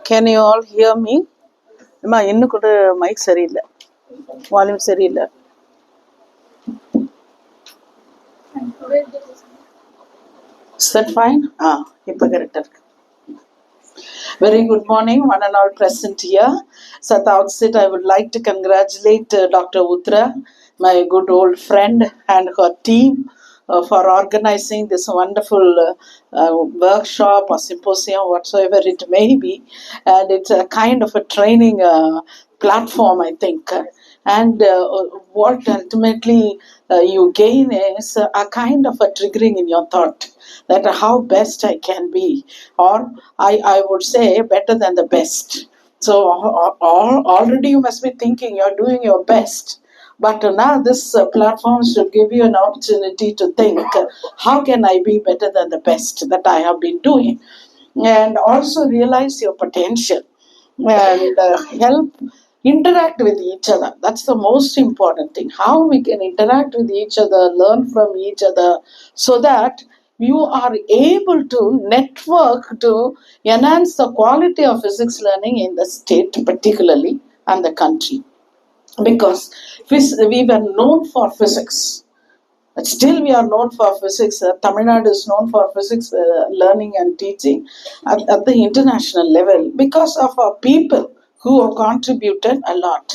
Can you all hear me? அம்மா இன்னும் கூட மைக் சரியில்லை, வால்யூம் சரியில்லை. Is that fine? இப்போ கரெக்டாக இருக்கு. Very good morning, one and all present here. So at the outset, I would like to congratulate Dr. Utra, my good old friend, and her team for organizing this wonderful workshop or symposium, whatsoever it may be. And it's a kind of a training platform, I think. And what ultimately you gain is a kind of a triggering in your thought that how best I can be, or I would say better than the best. So already you must be thinking you're doing your best. But now this platform should give you an opportunity to think, how can I be better than the best that I have been doing? And also realize your potential and help interact with each other. That's the most important thing. How we can interact with each other, learn from each other, so that you are able to network to enhance the quality of physics learning in the state particularly and the country. Because we were known for physics. But still we are known for physics. Tamil Nadu is known for physics learning and teaching at the international level because of our people who have contributed a lot.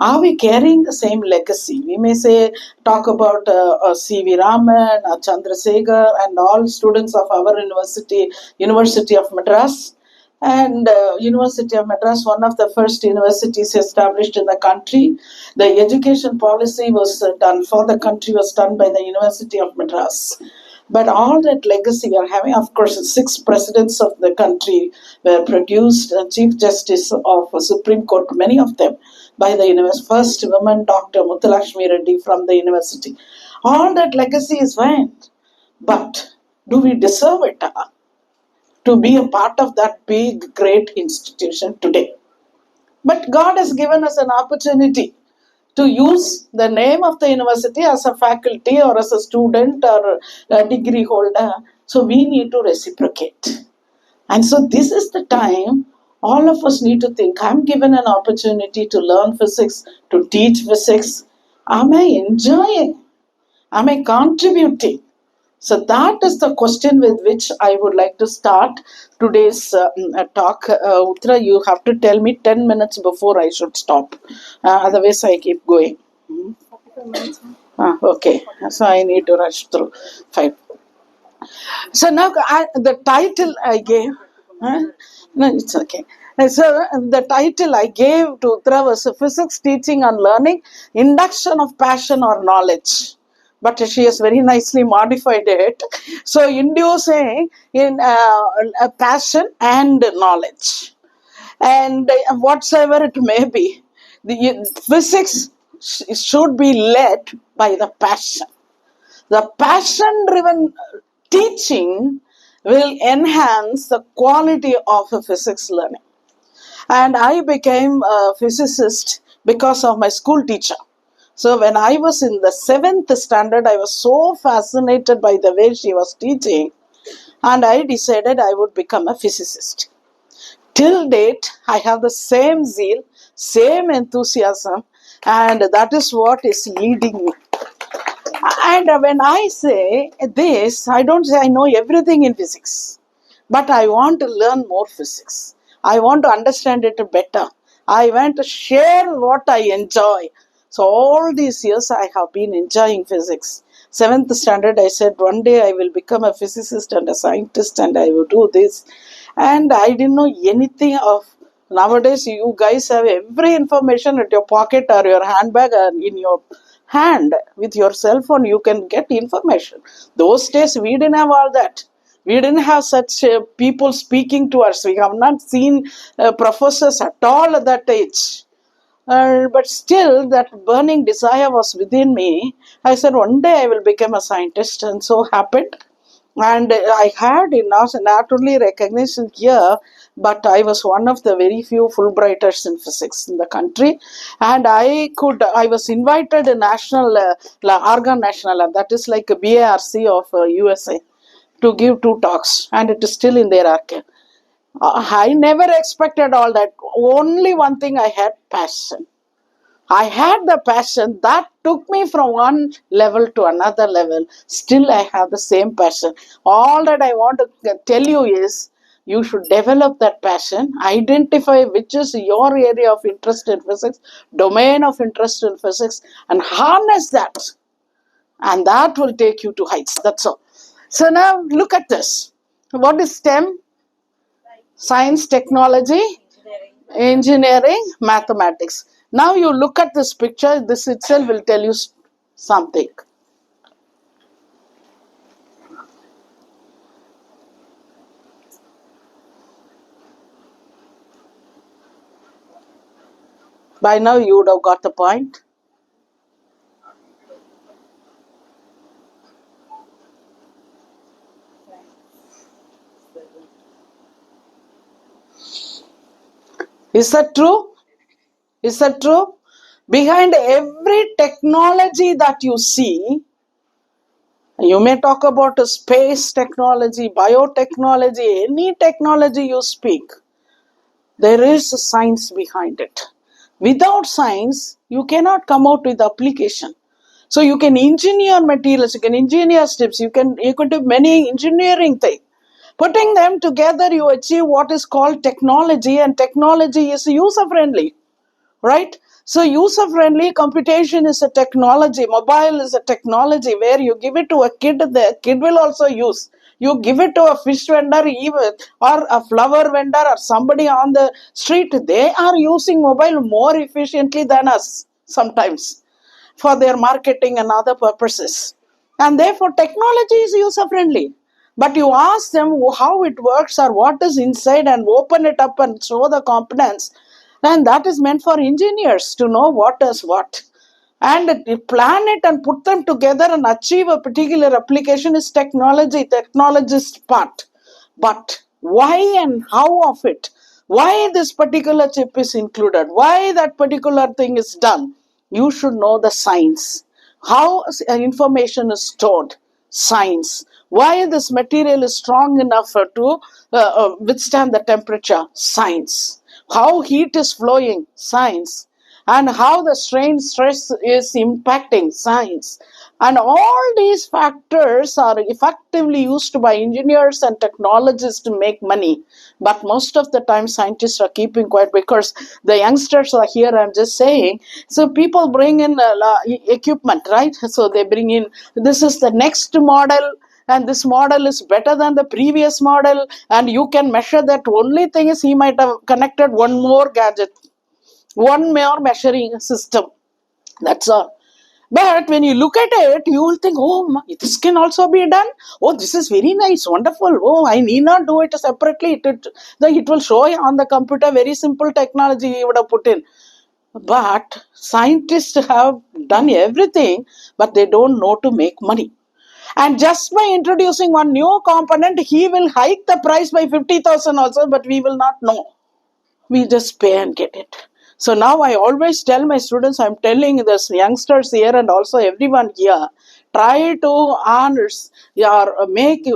Are we carrying the same legacy? We may say, talk about C.V. Raman, Chandrasekhar, and all students of our University of Madras. And University of Madras, one of the first universities established in the country. The education policy was done for the country, was done by the University of Madras. But all that legacy we are having, of course, 6 presidents of the country were produced, Chief Justice of Supreme Court, many of them, by the university. First woman, Dr. Muthulakshmi Reddy from the university. All that legacy is went. But do we deserve it to be a part of that big, great institution today? But God has given us an opportunity to use the name of the university as a faculty or as a student or a degree holder. So we need to reciprocate. And so this is the time all of us need to think, I'm given an opportunity to learn physics, to teach physics. Am I enjoying? Am I contributing? So that is the question with which I would like to start today's talk. Utra, you have to tell me 10 minutes before I should stop. Otherwise, I keep going. 45 minutes. Okay. So I need to rush through 5. So now the title I gave, no, it's okay. So the title I gave to Utra was Physics Teaching and Learning, Induction of Passion or Knowledge. But she has very nicely modified it. So inducing in passion and knowledge. And whatsoever it may be, the physics should be led by the passion. The passion-driven teaching will enhance the quality of a physics learning. And I became a physicist because of my school teacher. So when I was in the 7th standard, I was so fascinated by the way she was teaching, and I decided I would become a physicist. Till date, I have the same zeal, same enthusiasm, and that is what is leading me. And when I say this, I don't say I know everything in physics, but I want to learn more physics. I want to understand it better. I want to share what I enjoy. So all these years I have been enjoying physics. 7th standard, I said one day I will become a physicist and a scientist and I will do this. And I didn't know anything of. Nowadays you guys have every information at your pocket or your handbag or in your hand. With your cell phone you can get information. Those days we didn't have all that. We didn't have such people speaking to us. We have not seen professors at all at that age. But still that burning desire was within me. I said one day I will become a scientist, and so happened. And I had not only recognition here, but I was one of the very few Fulbrighters in physics in the country. And I was invited to National Argonne National Lab, that is like a BARC of USA, to give 2 talks, and it is still in their archive. I never expected all that. Only one thing I had: passion. I had the passion that took me from one level to another level. Still, I have the same passion. All that I want to tell you is you should develop that passion, identify which is your area of interest in physics, domain of interest in physics, and harness that. And that will take you to heights. That's all. So now look at this. What is STEM? Science, technology, engineering, mathematics. Now you look at this picture, this itself will tell you something. By now you would have got the point. Is that true? Is that true? Behind every technology that you see, you may talk about space technology, biotechnology, any technology you speak, there is a science behind it. Without science, you cannot come out with application. So you can engineer materials, you can engineer steps, you can do many engineering things. Putting them together, you achieve what is called technology, and technology is user friendly, right? So user friendly computation is a technology, mobile is a technology where you give it to a kid, the kid will also use. You give it to a fish vendor even, or a flower vendor or somebody on the street, they are using mobile more efficiently than us sometimes for their marketing and other purposes. And therefore, technology is user friendly. But you ask them how it works or what is inside and open it up and show the components. And that is meant for engineers to know what is what. And plan it and put them together and achieve a particular application is technology, technologist part. But why and how of it? Why this particular chip is included? Why that particular thing is done? You should know the science. How information is stored? Science. Why this material is strong enough to withstand the temperature? Science. How heat is flowing? Science. And how the strain stress is impacting? Science. And all these factors are effectively used by engineers and technologists to make money. But most of the time, scientists are keeping quiet because the youngsters are here. I'm just saying. So people bring in equipment, right? So they bring in, this is the next model, and this model is better than the previous model, and you can measure that. Only thing is, he might have connected one more gadget, one more measuring system. That's all. But when you look at it, you will think, oh, this can also be done. Oh, this is very nice, wonderful. Oh, I need not do it separately. It will show on the computer, very simple technology you would have put in. But scientists have done everything, but they don't know to make money. And just by introducing one new component, he will hike the price by 50,000 also, but we will not know. We just pay and get it. So now I always tell my students, I'm telling this youngsters here and also everyone here, try to honors your make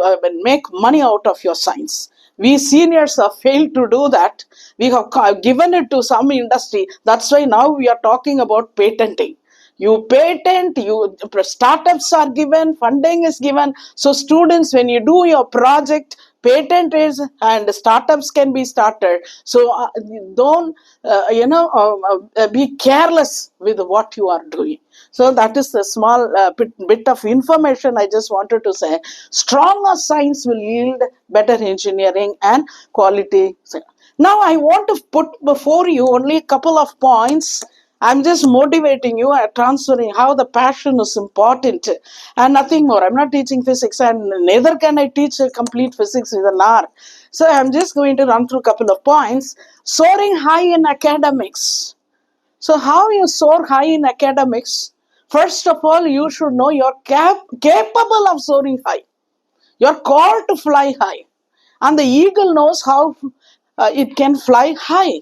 money out of your science. We seniors have failed to do that. We have given it to some industry. That's why now we are talking about patenting. You patent, you startups are given, funding is given. So students, when you do your project, patent is, and startups can be started. So don't be careless with what you are doing. So that is a small bit of information I just wanted to say. Stronger science will yield better engineering and quality. Now I want to put before you only a couple of points. I'm just motivating you and transferring how the passion is important and nothing more. I'm not teaching physics, and neither can I teach complete physics with an hour. So I'm just going to run through a couple of points. Soaring high in academics. So how you soar high in academics? First of all, you should know you're capable of soaring high. You're called to fly high. And the eagle knows how it can fly high,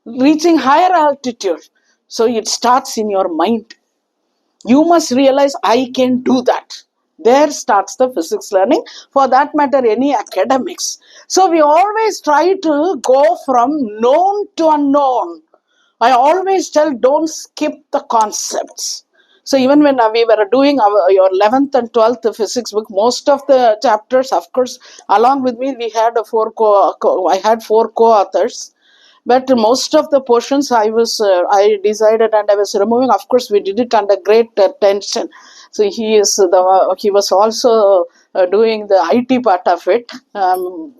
reaching higher altitude. So it starts in your mind. You must realize, I can do that. There starts the physics learning. For that matter, any academics. So we always try to go from known to unknown. I always tell, don't skip the concepts. So even when we were doing your 11th and 12th physics book, most of the chapters, of course, along with me, we had I had 4 co-authors. But most of the portions I decided and I was removing. Of course, we did it under great tension. So he was also doing the IT part of it,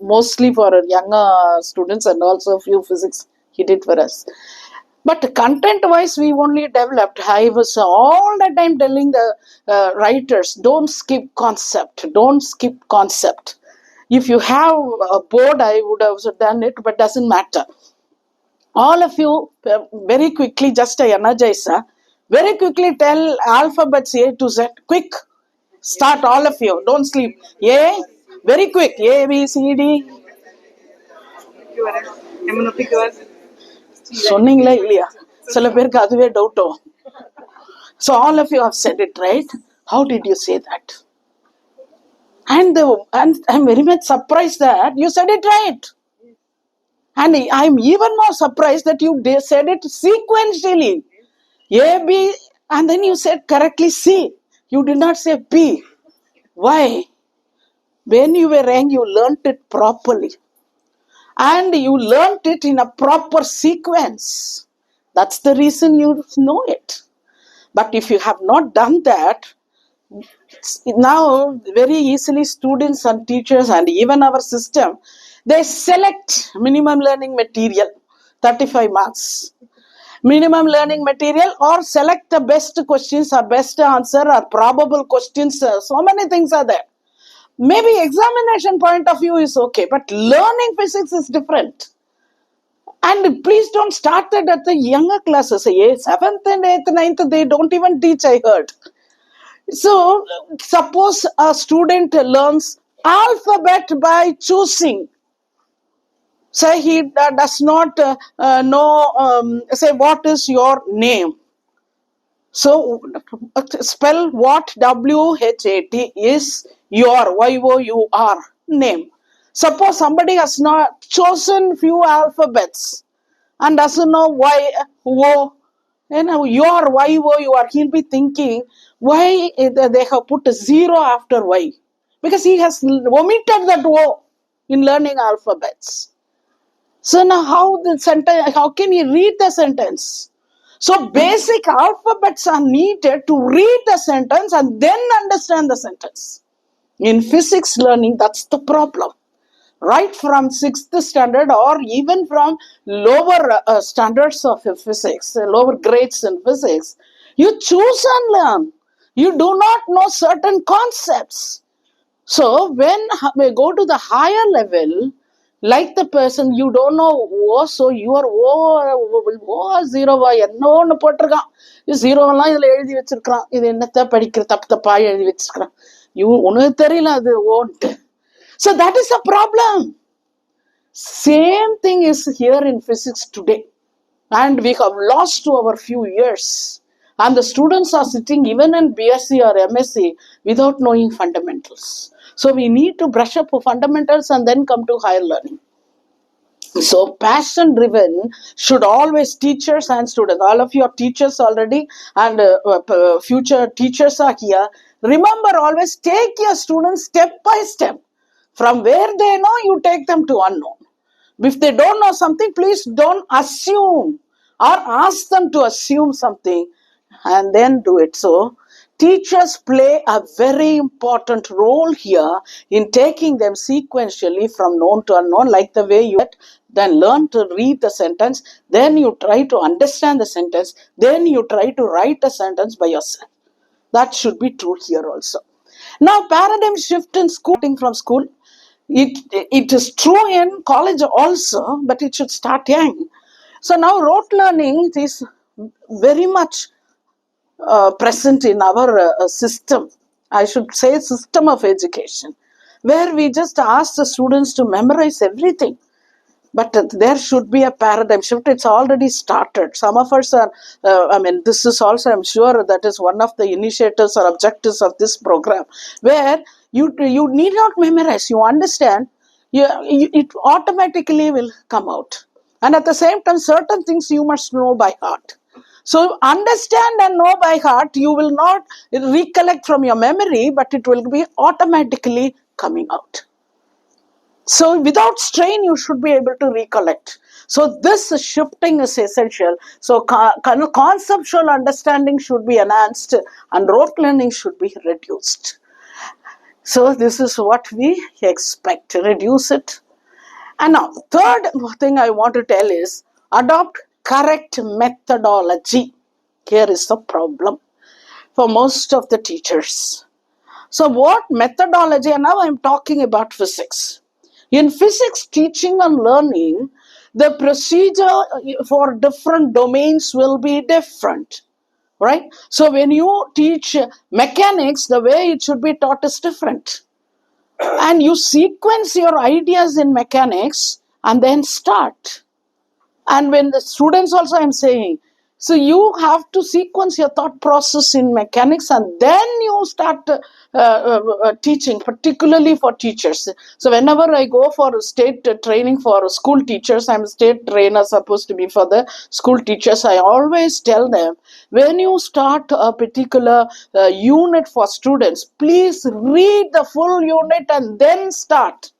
mostly for younger students, and also a few physics he did for us. But content-wise, we only developed. I was all the time telling the writers, don't skip concept. Don't skip concept. If you have a board, I would have done it, but doesn't matter. All of you, very quickly, just a energizer, very quickly tell alphabets A to Z. Quick. Start, all of you. Don't sleep. A, very quick. A, B, C, D. சொன்னீங்களே இல்லையா சில பேருக்கு அதுவே டவுட்டோ so all of you have said it right. How did you say that? And I'm very much surprised that you said it right, and I'm even more surprised that you said it sequentially. A, B, and then you said correctly C. You did not say P. Why? When you were young, you learnt it properly. And you learnt it in a proper sequence. That's the reason you know it. But if you have not done that, now very easily students and teachers and even our system, they select minimum learning material, 35 marks. Minimum learning material, or select the best questions or best answer or probable questions. So many things are there. Maybe examination point of view is okay, but learning physics is different. And please don't start that at the younger classes. 7th and 8th, 9th, they don't even teach, I heard. So, suppose a student learns alphabet by choosing. Say he does not know, say, what is your name? So, spell what WHAT is your, YOUR, name. Suppose somebody has not chosen few alphabets and doesn't know why, your YOUR, he'll be thinking, why they have put a 0 after Y? Because he has omitted that O in learning alphabets. So now how can he read the sentence? So basic alphabets are needed to read the sentence and then understand the sentence. In physics learning, that's the problem. Right from 6th standard or even from lower standards of physics, lower grades in physics, you choose and learn. You do not know certain concepts. So when we go to the higher level, like the person, you don't know so you are ஜீரோவா என்ன ஒன்று போட்டிருக்கான், ஜீரோவெல்லாம் இதில் எழுதி வச்சிருக்கிறான், இது என்னத்த படிக்கிற தப்பா எழுதி வச்சிருக்கிறான், உனக்கு தெரியல அது ஓன்ட்டு. So that is a problem. Same thing is here in physics today, and we have lost to our few years, and the students are sitting even in BSc or MSc without knowing fundamentals. So we need to brush up for fundamentals and then come to higher learning. So passion driven should always, teachers and students, all of you are teachers already, and future teachers are here. Remember, always take your students step by step. From where they know, you take them to unknown. If they don't know something, please don't assume or ask them to assume something and then do it. So teachers play a very important role here in taking them sequentially from known to unknown, like the way you then learn to read the sentence, then you try to understand the sentence, then you try to write a sentence by yourself. That should be true here also. Now, paradigm shift in school, from school, it is true in college also, but it should start young. So now rote learning is very much present in our system. I should say system of education, where we just ask the students to memorize everything. But there should be a paradigm shift. It's already started. Some of us are, this is also, I'm sure, that is one of the initiators or objectives of this program, where you need not memorize. You understand, it automatically will come out. And at the same time, certain things you must know by heart. So understand and know by heart, you will not recollect from your memory, but it will be automatically coming out. So without strain, you should be able to recollect. So this shifting is essential. So conceptual understanding should be enhanced and rote learning should be reduced. So this is what we expect, reduce it. And now, third thing I want to tell is adopt correct methodology. Here is the problem for most of the teachers. So what methodology, and now I'm talking about physics. In physics teaching and learning, the procedure for different domains will be different, right? So when you teach mechanics, the way it should be taught is different. And you sequence your ideas in mechanics and then start. And when the students also, I'm saying, so you have to sequence your thought process in mechanics and then you start teaching, particularly for teachers. So whenever I go for state training for school teachers, I'm a state trainer supposed to be for the school teachers, I always tell them, when you start a particular unit for students, please read the full unit and then start.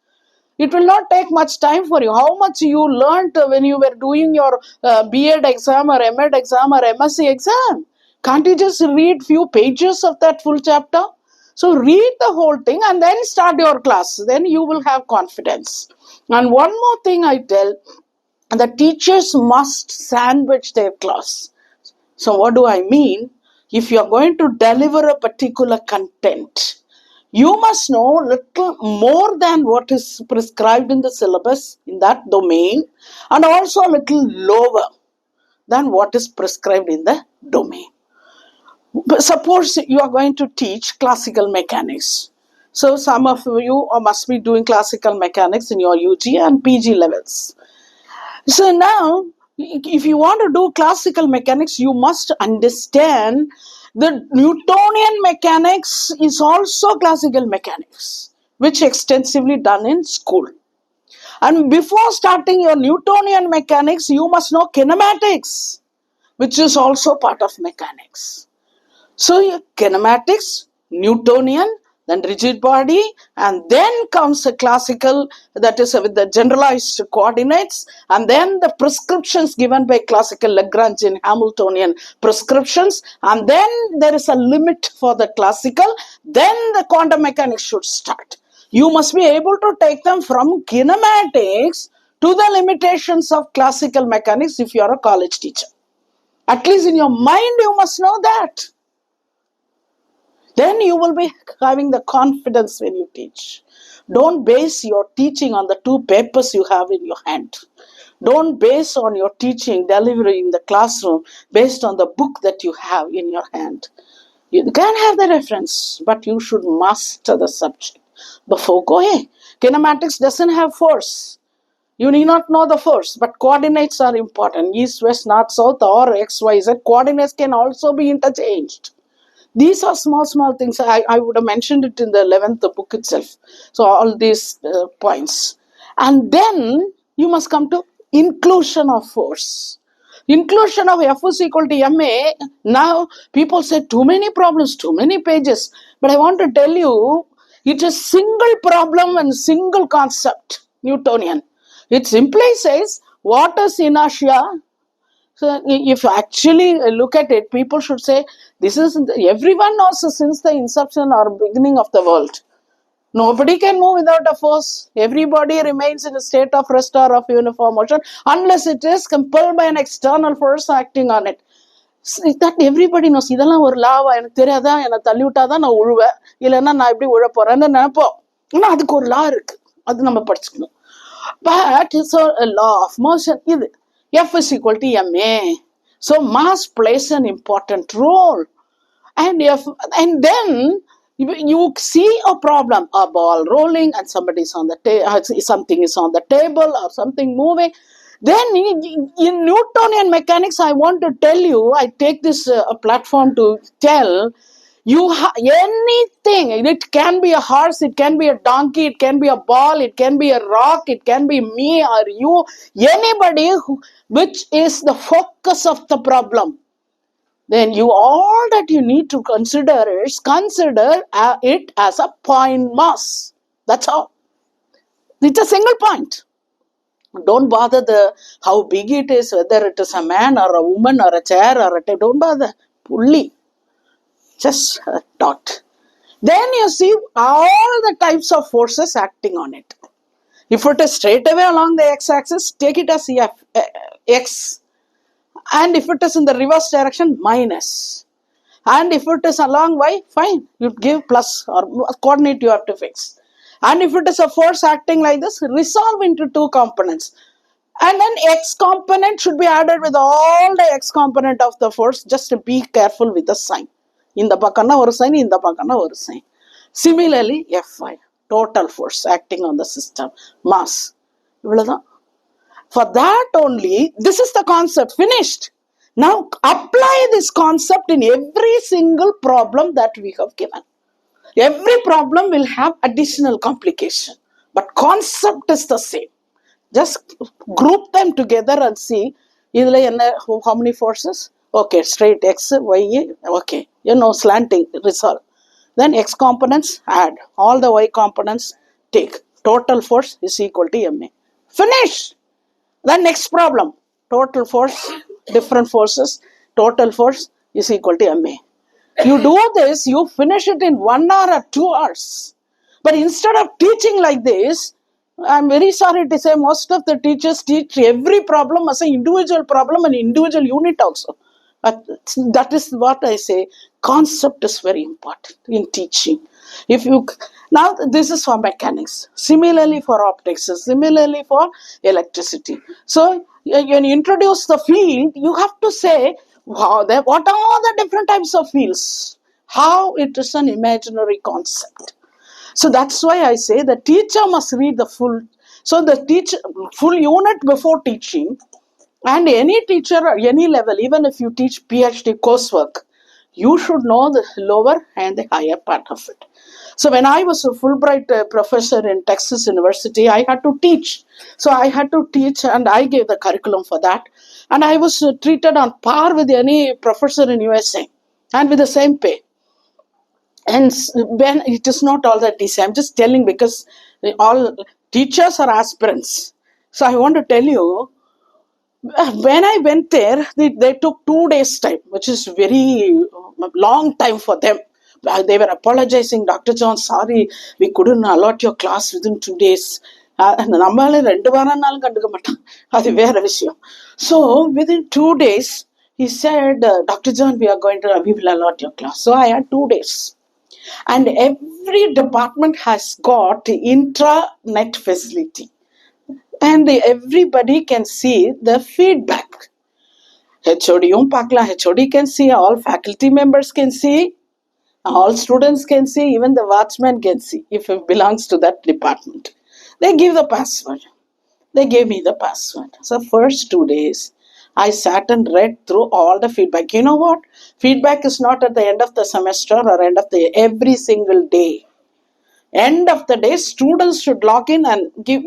It will not take much time for you. How much you learnt when you were doing your B.Ed exam or M.Ed exam or MSc exam? Can't you just read few pages of that full chapter? So read the whole thing and then start your class. Then you will have confidence. And one more thing I tell, the teachers must sandwich their class. So what do I mean? If you are going to deliver a particular content, you must know little more than what is prescribed in the syllabus in that domain, and also a little lower than what is prescribed in the domain. Suppose you are going to teach classical mechanics. So some of you must be doing classical mechanics in your UG and PG levels. So now, if you want to do classical mechanics, you must understand the Newtonian mechanics is also classical mechanics, which extensively done in school. And before starting your Newtonian mechanics, you must know kinematics, which is also part of mechanics. So kinematics, Newtonian, then rigid body, and then comes a classical, that is with the generalized coordinates, and then the prescriptions given by classical Lagrangian Hamiltonian prescriptions, and then there is a limit for the classical, then the quantum mechanics should start. You must be able to take them from kinematics to the limitations of classical mechanics if you are a college teacher. At least in your mind you must know that. Then you will be having the confidence when you teach. Don't base your teaching on the two papers you have in your hand. Don't base on your teaching delivery in the classroom based on the book that you have in your hand. You can have the reference, but you should master the subject before going. Kinematics doesn't have force. You need not know the force, but coordinates are important. East, west, north, south, or X, Y, Z. Coordinates can also be interchanged. These are small things. I would have mentioned it in the 11th book itself. So all these points. And then you must come to inclusion of force. Inclusion of F is equal to MA. Now people say too many problems, too many pages. But I want to tell you, it is single problem and single concept, Newtonian. It simply says, what is inertia? So if you actually look at it, people should say, this is, everyone knows since the inception or beginning of the world. Nobody can move without a force. Everybody remains in a state of rest or of uniform motion unless it is compelled by an external force acting on it. That everybody knows. இதெல்லாம் ஒரு lava எனக்கு தெரியாதா, என்னை தள்ளி விட்டாதான் நான் உழுவேன், இல்லைன்னா நான் எப்படி உழ போறேன்னு நினைப்போம். ஆனால் அதுக்கு ஒரு லா இருக்கு, அது நம்ம படிச்சுக்கணும். But it's a law of motion. இது F is equal to ma. So mass plays an important role. And then You see a problem, a ball rolling and somebody's on the something is on the table or something moving. Then in Newtonian mechanics, I want to tell you, I take this platform to tell you anything. It can be a horse, it can be a donkey, it can be a ball, it can be a rock, it can be me or you, anybody which is the focus of the problem. Then all that you need to consider is it as a point mass. That's all. It's a single point. Don't bother how big it is, whether it is a man or a woman or a chair or a table. Don't bother. Fully. Just a dot. Then you see all the types of forces acting on it. If it is straight away along the x-axis, take it as x. And if it is in the reverse direction, minus. And if it is along y, fine. You give plus or coordinate you have to fix. And if it is a force acting like this, resolve into two components. And then x component should be added with all the x component of the force. Just be careful with the sign. In the pakana or sign, in the pakana or sign. Similarly, Fy, total force acting on the system, mass. For that only, this is the concept, finished. Now apply this concept in every single problem that we have given. Every problem will have additional complication, but concept is the same. Just group them together and see how many forces. Okay, straight x, y, okay, slanting, resolve. Then x components add, all the y components take. Total force is equal to ma. Finish. Then next problem, total force, different forces, total force is equal to ma. You do this, you finish it in 1 hour or 2 hours. But instead of teaching like this, I'm very sorry to say, most of the teachers teach every problem as an individual problem and individual unit also. That is what I say. Concept is very important in teaching. Now this is for mechanics. Similarly for optics. Similarly for electricity. So when you introduce the field, you have to say, wow, what are the different types of fields? How it is an imaginary concept. So that's why I say the teacher must read the full. So the full unit before teaching. And any teacher at any level, even if you teach PhD coursework, you should know the lower and the higher part of it. So when I was a Fulbright professor in Texas University, I had to teach. So I had to teach and I gave the curriculum for that. And I was treated on par with any professor in USA and with the same pay. And when it is not all that easy, I'm just telling because all teachers are aspirants. So I want to tell you, when I went there, they took 2 days time, which is very long time for them. They were apologizing, Dr. John, sorry, we couldn't allot your class within 2 days. So within 2 days, he said, Dr. John, we will allot your class. So I had 2 days. And every department has got intranet facility. And everybody can see the feedback. HOD can see, all faculty members can see, all students can see, even the watchman can see if it belongs to that department. They give the password. They gave me the password. So first 2 days, I sat and read through all the feedback. You know what? Feedback is not at the end of the semester or end of every single day. End of the day, students should log in and give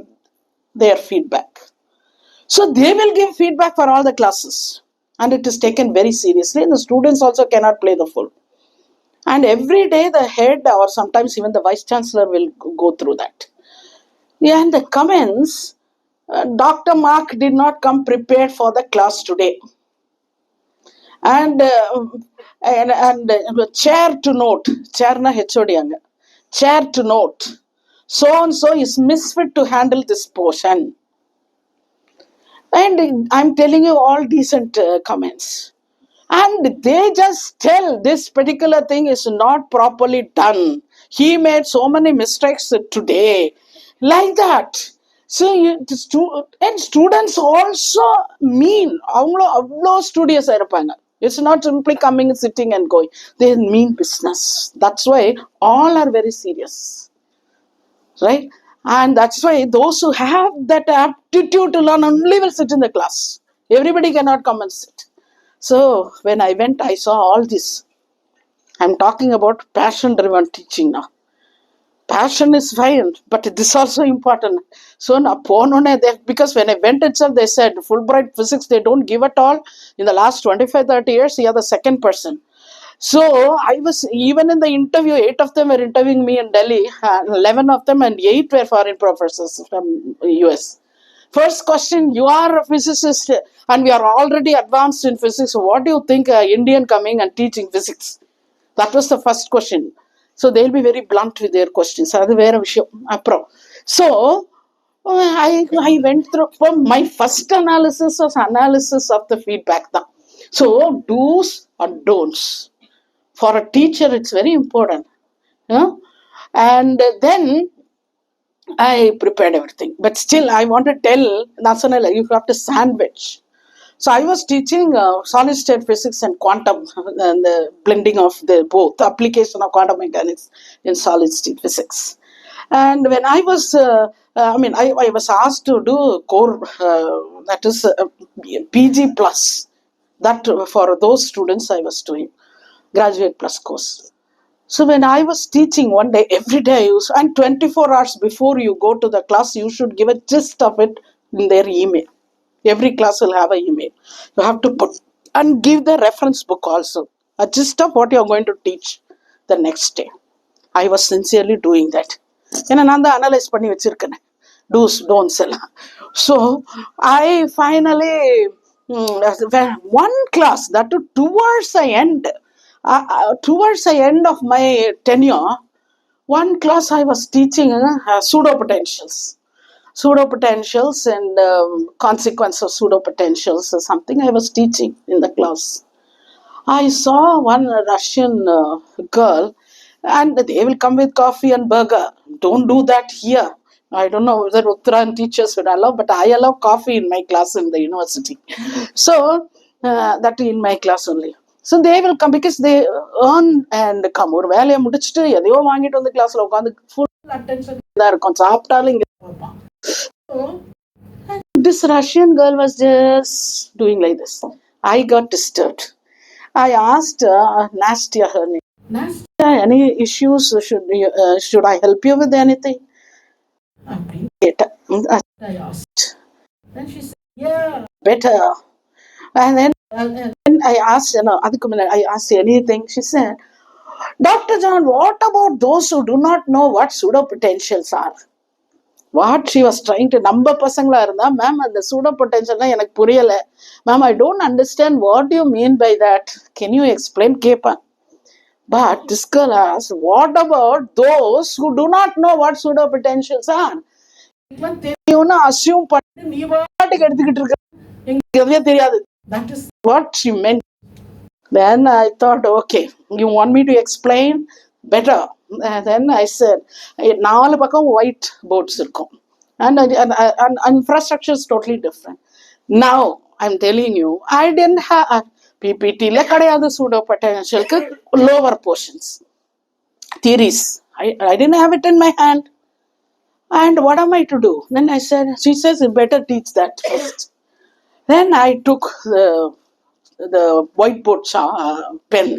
their feedback. So they will give feedback for all the classes. And it is taken very seriously. And the students also cannot play the fool. And every day the head or sometimes even the vice chancellor will go through that. Yeah, and the comments, Dr. Mark did not come prepared for the class today. And chair to note, chair to note, so and so is misfit to handle this portion. And I'm telling you all decent comments. And they just tell this particular thing is not properly done. He made so many mistakes today. Like that. So, and students also mean, avlo studious irupanga. It's not simply coming, sitting and going. They mean business. That's why all are very serious. Right? And that's why those who have that aptitude to learn only will sit in the class. Everybody cannot come and sit. So when I went, I saw all this. I'm talking about passion-driven teaching now. Passion is fine, but this is also important. So now, because when I went itself, they said Fulbright physics they don't give at all. In the last 25-30 years, you are the second person. So I was, even in the interview, 8 of them were interviewing me in Delhi, 11 of them, and 8 were foreign professors from US. First question, you are a physicist and we are already advanced in physics. So what do you think Indian coming and teaching physics? That was the first question. So they'll be very blunt with their questions. So I went through, my first analysis was analysis of the feedback. So do's and don'ts. For a teacher, it's very important. And then I prepared everything. But still, I want to tell Nasanala, you have to sandwich. So I was teaching solid state physics and quantum and the blending of the both, the application of quantum mechanics in solid state physics. And when I was, I was asked to do core, that is PG plus. That for those students I was doing, graduate plus course. So when I was teaching one day, every day I used, and 24 hours before you go to the class, you should give a gist of it in their email. Every class will have an email. You have to put and give the reference book also. A gist of what you are going to teach the next day. I was sincerely doing that. And another analyze பண்ணி வச்சிருக்கேன். Do's, don'ts. So I finally, one class, that towards the end, of my tenure, one class I was teaching pseudopotentials. Pseudopotentials and consequence of pseudopotentials or something I was teaching in the class. I saw one Russian girl and they will come with coffee and burger. Don't do that here. I don't know whether Uttarayan teachers would allow, but I allow coffee in my class in the university. So, that in my class only. So they will come because they earn and come. ஒரு வேலையை முடிச்சுட்டு எதையோ வாங்கிட்டு வந்து கிளாஸ்ல உட்காந்து full attention தான் இருக்கும். சாப்பிட்டாலும் இங்க இருப்பான். So this Russian girl was just doing like this. I got disturbed. I asked Nastya, her name. Nastya, any issues? Should I help you with anything? I asked. Then she said, yeah, better. And then I asked, I asked anything. She said, Dr. John, what about those who do not know what pseudopotentials are? What she was trying to number பசங்களா இருந்தா ma'am அந்த pseudo பொட்டன்ஷியல்லாம் எனக்கு புரியல ma'am I don't understand what do you mean by that, can you explain கேட்பேன். But this girl asked, what about those who do not know what pseudo potentials are? தெரியும்னு assume பண்ணி நீ பாட்டுக்கு எடுத்துக்கிட்டு இருக்க, எனக்கு எதுவே தெரியாது. That is what she meant. Then I thought, okay, you want me to explain better? And then I said, 4 பக்கம் white boards இருக்கும். And infrastructure is totally different. Now, I'm telling you, I didn't have PPT-ல கிடையாது pseudo potentialக்கு lower portions. Theories. I didn't have it in my hand. And what am I to do? Then I said, she says, you better teach that first. Then I took the whiteboard pen,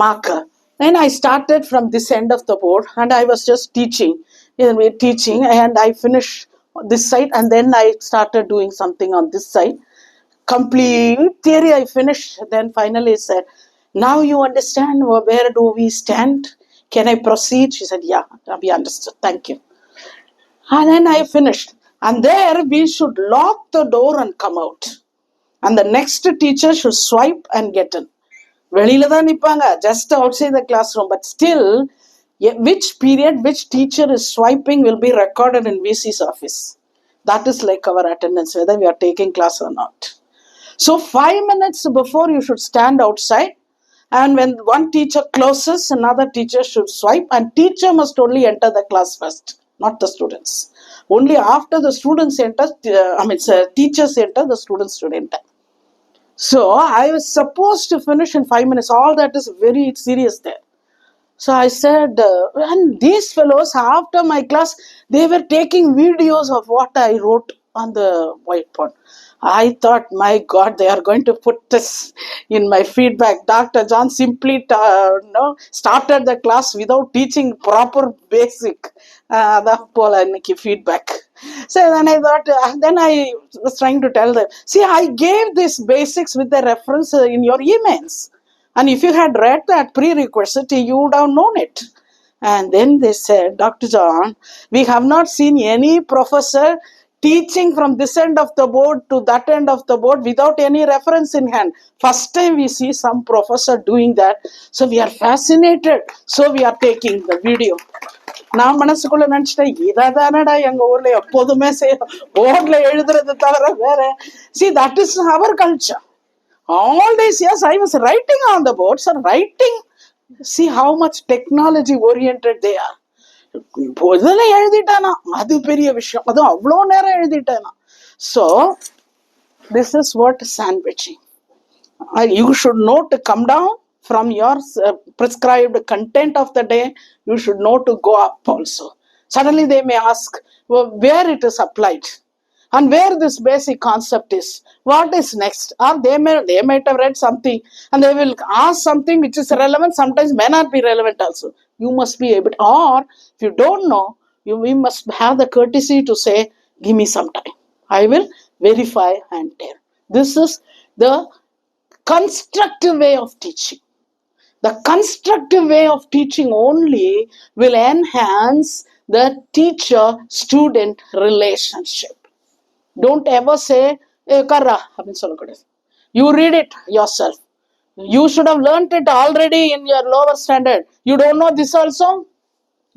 marker. Then I started from this end of the board and I was just teaching and I finished this side and then I started doing something on this side. Complete theory I finished. Then finally I said, now you understand where do we stand? Can I proceed? She said, yeah, we understood. Thank you. And then I finished. And there we should lock the door and come out. And the next teacher should swipe and get in. வெளியில தான் நிப்பாங்க, just outside the classroom. But still, which period, which teacher is swiping will be recorded in VC's office. That is like our attendance, whether we are taking class or not. So 5 minutes before you should stand outside. And when one teacher closes, another teacher should swipe. And teacher must only enter the class first, not the students. Only after the students enter, teachers enter, the students should enter. So I was supposed to finish in 5 minutes. All that is very serious there. So I said, and these fellows, after my class, they were taking videos of what I wrote on the whiteboard. I thought, my God, they are going to put this in my feedback. Dr. John simply started the class without teaching proper basic the feedback. So then I thought, then I was trying to tell them, see, I gave these basics with the reference in your emails. And if you had read that prerequisite, you would have known it. And then they said, Dr. John, we have not seen any professor teaching from this end of the board to that end of the board without any reference in hand. First time we see some professor doing that. So we are fascinated. So we are taking the video. நான் மனசுக்குள்ள நினைச்சிட்டேன் இதானடா எங்க ஊர்ல எப்போதுமே போர்ட்ல எழுதுறது தவிர வேற. See, that is our culture. All these years I was writing on the boards and writing. See how much technology oriented they are. முதல்ல எழுதிட்டானா அது பெரிய விஷயம், அதுவும் அவ்வளோ நேரம் எழுதிட்டானா. So this is what sandwiching. You should know to come down from your prescribed content of the day. You should know to go up also. Suddenly they may ask where it is applied and where this basic concept is. What is next? Or they might have read something and they will ask something which is relevant, sometimes may not be relevant also. You must be able to, or if you don't know, we must have the courtesy to say, give me some time. I will verify and tell. This is the constructive way of teaching. The constructive way of teaching only will enhance the teacher-student relationship. Don't ever say, karra, you read it yourself. You should have learnt it already in your lower standard. You don't know this also?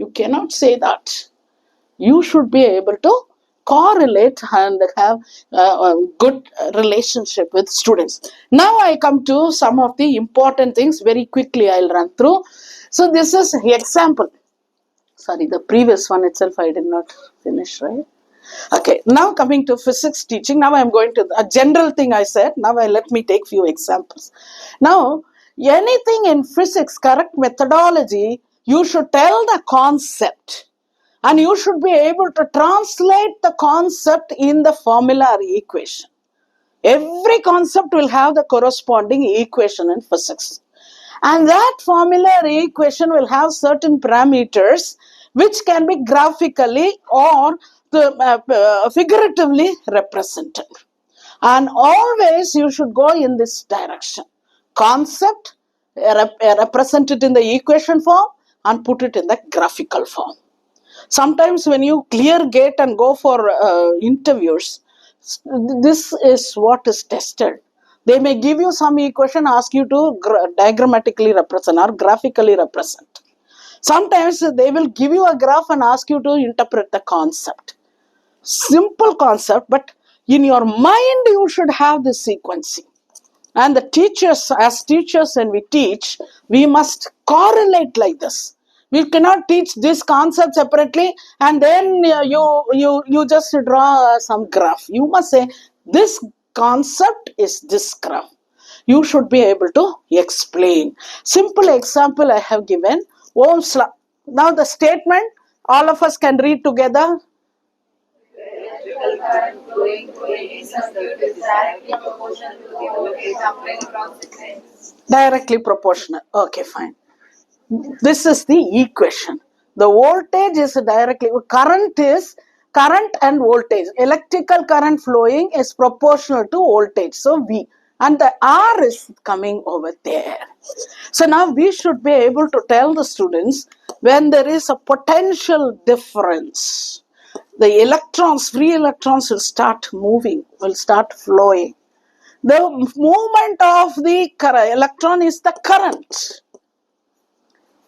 You cannot say that. You should be able to correlate and have a good relationship with students. Now I come to some of the important things very quickly. I'll run through. So this is example. Sorry, the previous one itself I did not finish, right? Okay, now coming to physics teaching. Now I'm going to a general thing I said. Now let me take few examples. Now, anything in physics, correct methodology, you should tell the concept. And you should be able to translate the concept in the formula or equation. Every concept will have the corresponding equation in physics. And that formula or equation will have certain parameters which can be graphically or figuratively represented. And always you should go in this direction. Concept, represent it in the equation form and put it in the graphical form. Sometimes when you clear gate and go for interviews, this is what is tested. They may give you some equation, ask you to diagrammatically represent or graphically represent. Sometimes they will give you a graph and ask you to interpret the concept. Simple concept, but in your mind you should have this sequencing. And the teachers, as teachers, when we teach, we must correlate like this. We cannot teach this concept separately and then you just draw some graph. You must say, this concept is this graph. You should be able to explain. Simple example I have given, Ohm's law. Now the statement, all of us can read together. Electrical current flowing through any circuit is directly proportional to the voltage applied across its ends. Directly proportional. Okay, fine. This is the equation. The voltage is directly, current and voltage. Electrical current flowing is proportional to voltage. So V. And the R is coming over there. So now we should be able to tell the students when there is a potential difference. The electrons, free electrons will start moving, will start flowing. The movement of the electron is the current.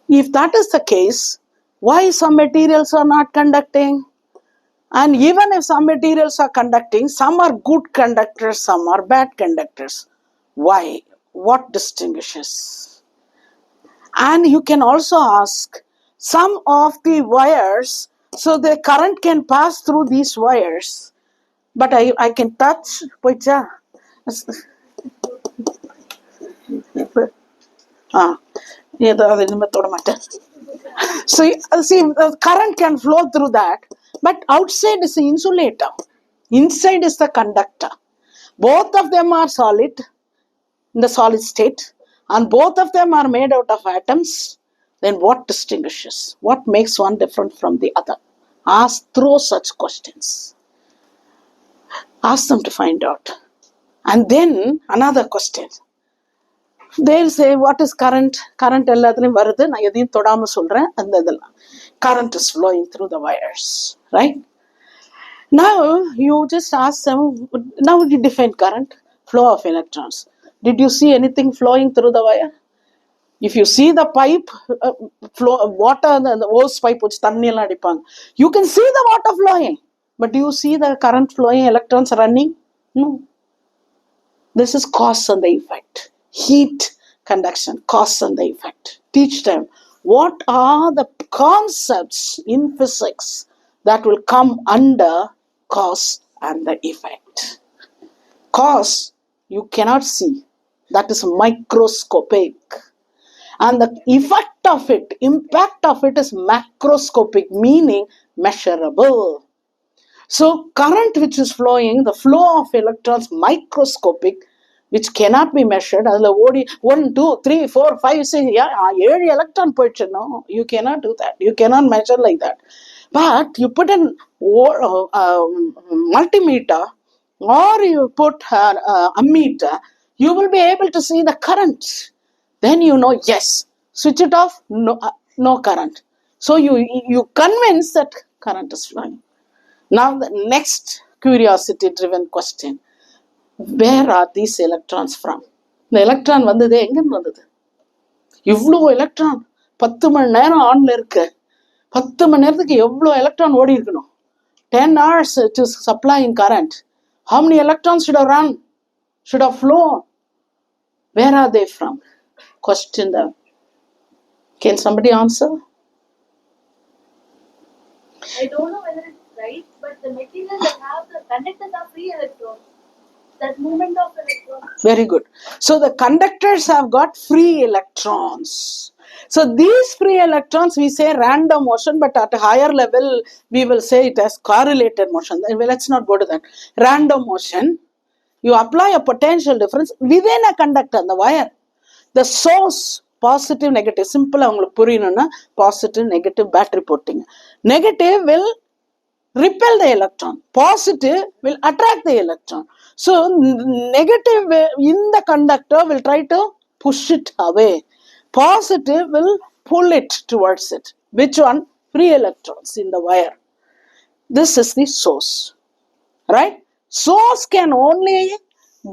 If that is the case, why some materials are not conducting? And even if some materials are conducting, some are good conductors, some are bad conductors. Why? What distinguishes? And you can also ask, some of the wires, so the current can pass through these wires, but I can touch, See, the current can flow through that, but outside is the insulator. Inside is the conductor. Both of them are solid in the solid state, and both of them are made out of atoms. Then what distinguishes? What makes one different from the other? Throw such questions. Ask them to find out. And then another question. They'll say, what is current? Current எல்லாத்துலயும் வருது, நான் எதையும் தொடாம சொல்றேன், அந்த இதெல்லாம். Current is flowing through the wires, right? Now you just ask them, now you define current, flow of electrons. Did you see anything flowing through the wire? If you see the pipe, flow water, the hose pipe which தண்ணி எல்லாம் அடிப்பாங்க, you can see the water flowing, but do you see the current flowing, electrons running? No. This is cause and the effect. Heat conduction, cause and the effect. Teach them what are the concepts in physics that will come under cause and the effect. Cause you cannot see, that is microscopic, and the effect of it, impact of it, is macroscopic, meaning measurable. So current which is flowing, the flow of electrons, microscopic, which cannot be measured. அதில் ஓடி 1, 2, 3, 4, 5, 6, 7 electron போயிடுச்சு. No, you cannot do that. You cannot measure like that. But you put an multimeter or you put an ammeter, you will be able to see the current. Then you know, yes, switch it off, no current. So you convince that current is flowing. Now the next curiosity driven question. Where are these electrons from? இந்த electron வந்தது எங்கிருந்து வந்தது? இவ்வளோ electron 10 மணி நேரம் ஆன்ல இருக்கு. 10 மணி நேரத்துக்கு எவ்வளோ எலக்ட்ரான் ஓடி இருக்கணும்? 10 hours to supplying current. How many electrons should have run? Should have flown? Where are they from? Question them. Can somebody answer? I don't know whether it's right, but the materials that have the conductors are free electrons. That movement of electrons. Very good. So the conductors have got free electrons. So these free electrons, we say random motion, but at a higher level, we will say it as correlated motion. Let's not go to that. Random motion. You apply a potential difference within a conductor, the wire. The source, positive, negative. Simple, அவங்களுக்கு புரியணும்னா positive, negative, battery போட்டிங்க. Negative will repel the electron. Positive will attract the electron. So negative in the conductor will try to push it away. Positive will pull it towards it. Which one? Free electrons in the wire. This is the source. Right? Source can only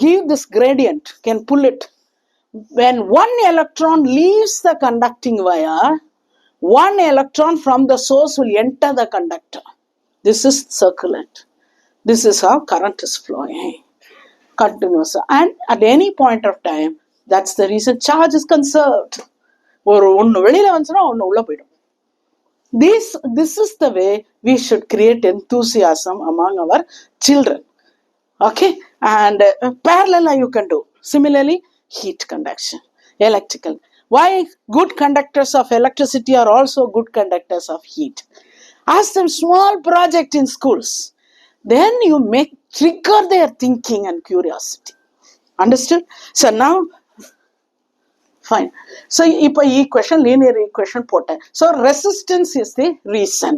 give this gradient, can pull it. When one electron leaves the conducting wire, one electron from the source will enter the conductor. This is circulant. This is how current is flowing. Continuous. And at any point of time, that's the reason charge is conserved. This is the way we should create enthusiasm among our children. Okay? And parallel you can do. Similarly, heat conduction, electrical. Why good conductors of electricity are also good conductors of heat? Ask them small project in schools. Then you trigger their thinking and curiosity. Understood? So now, fine. So இப்போ equation, linear equation போட்டேன். So resistance is the reason.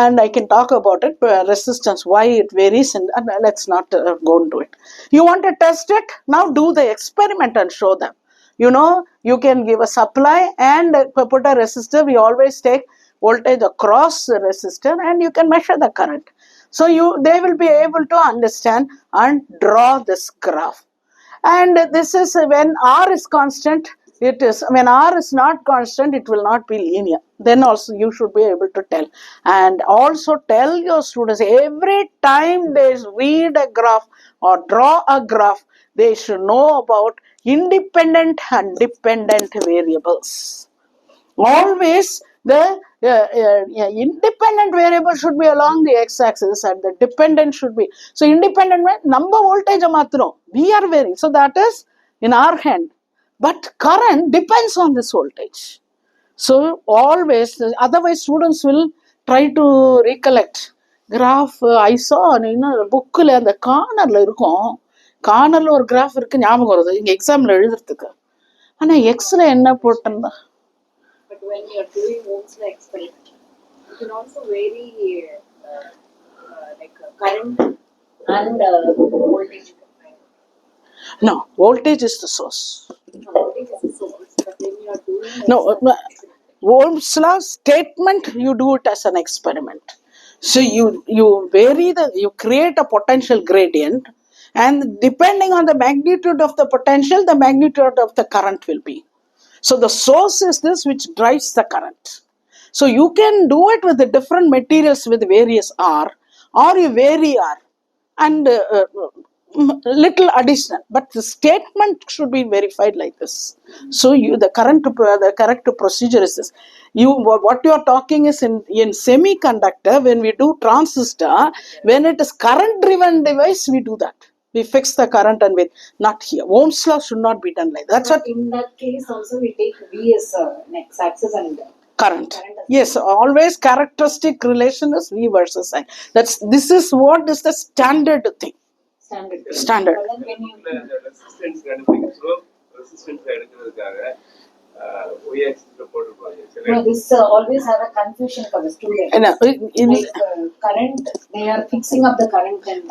And I can talk about it, resistance, why it varies, and let's not go into it. You want to test it? Now do the experiment and show them. You know, you can give a supply and put a resistor. We always take voltage across the resistor and you can measure the current. So they will be able to understand and draw this graph. And this is when R is constant. It is when R is not constant, it will not be linear. Then also you should be able to tell. And also tell your students every time they read a graph or draw a graph, they should know about independent and dependent variables. Always the independent variable should be along the x-axis and the dependent should be. So independent number voltage matro we are varying. So that is in our hand. But current depends on this voltage. So always, otherwise students will try to recollect. Graph I saw புக்கில் அந்த கார்னரில் இருக்கும். கார்னரில் ஒரு graph இருக்குது, ஞாபகம் வருது இங்கே எக்ஸாமில் எழுதுறதுக்கு. ஆனால் எக்ஸில் என்ன போட்டிருந்தா? But when you are doing Ohm's law experiment, you can also vary like current and voltage. No, voltage is the source. No, voltage is the source, but when you are doing No, Ohm's law statement, you do it as an experiment. So you vary you create a potential gradient, and depending on the magnitude of the potential, the magnitude of the current will be. So the source is this which drives the current. So you can do it with the different materials with various R, or you vary R and little additional, but the statement should be verified like this. So the correct procedure is this. What you are talking is in semiconductor, when we do transistor, when it is current driven device, we do that. We fix the current and with not here. Ohm's law should not be done like that. That's what. In that case also we take V as x-axis and Current. Yes, always characteristic relation is V versus I. This is what is the standard thing. Standard. Resistance no, this always have a confusion for the student. Current, they are fixing up the current and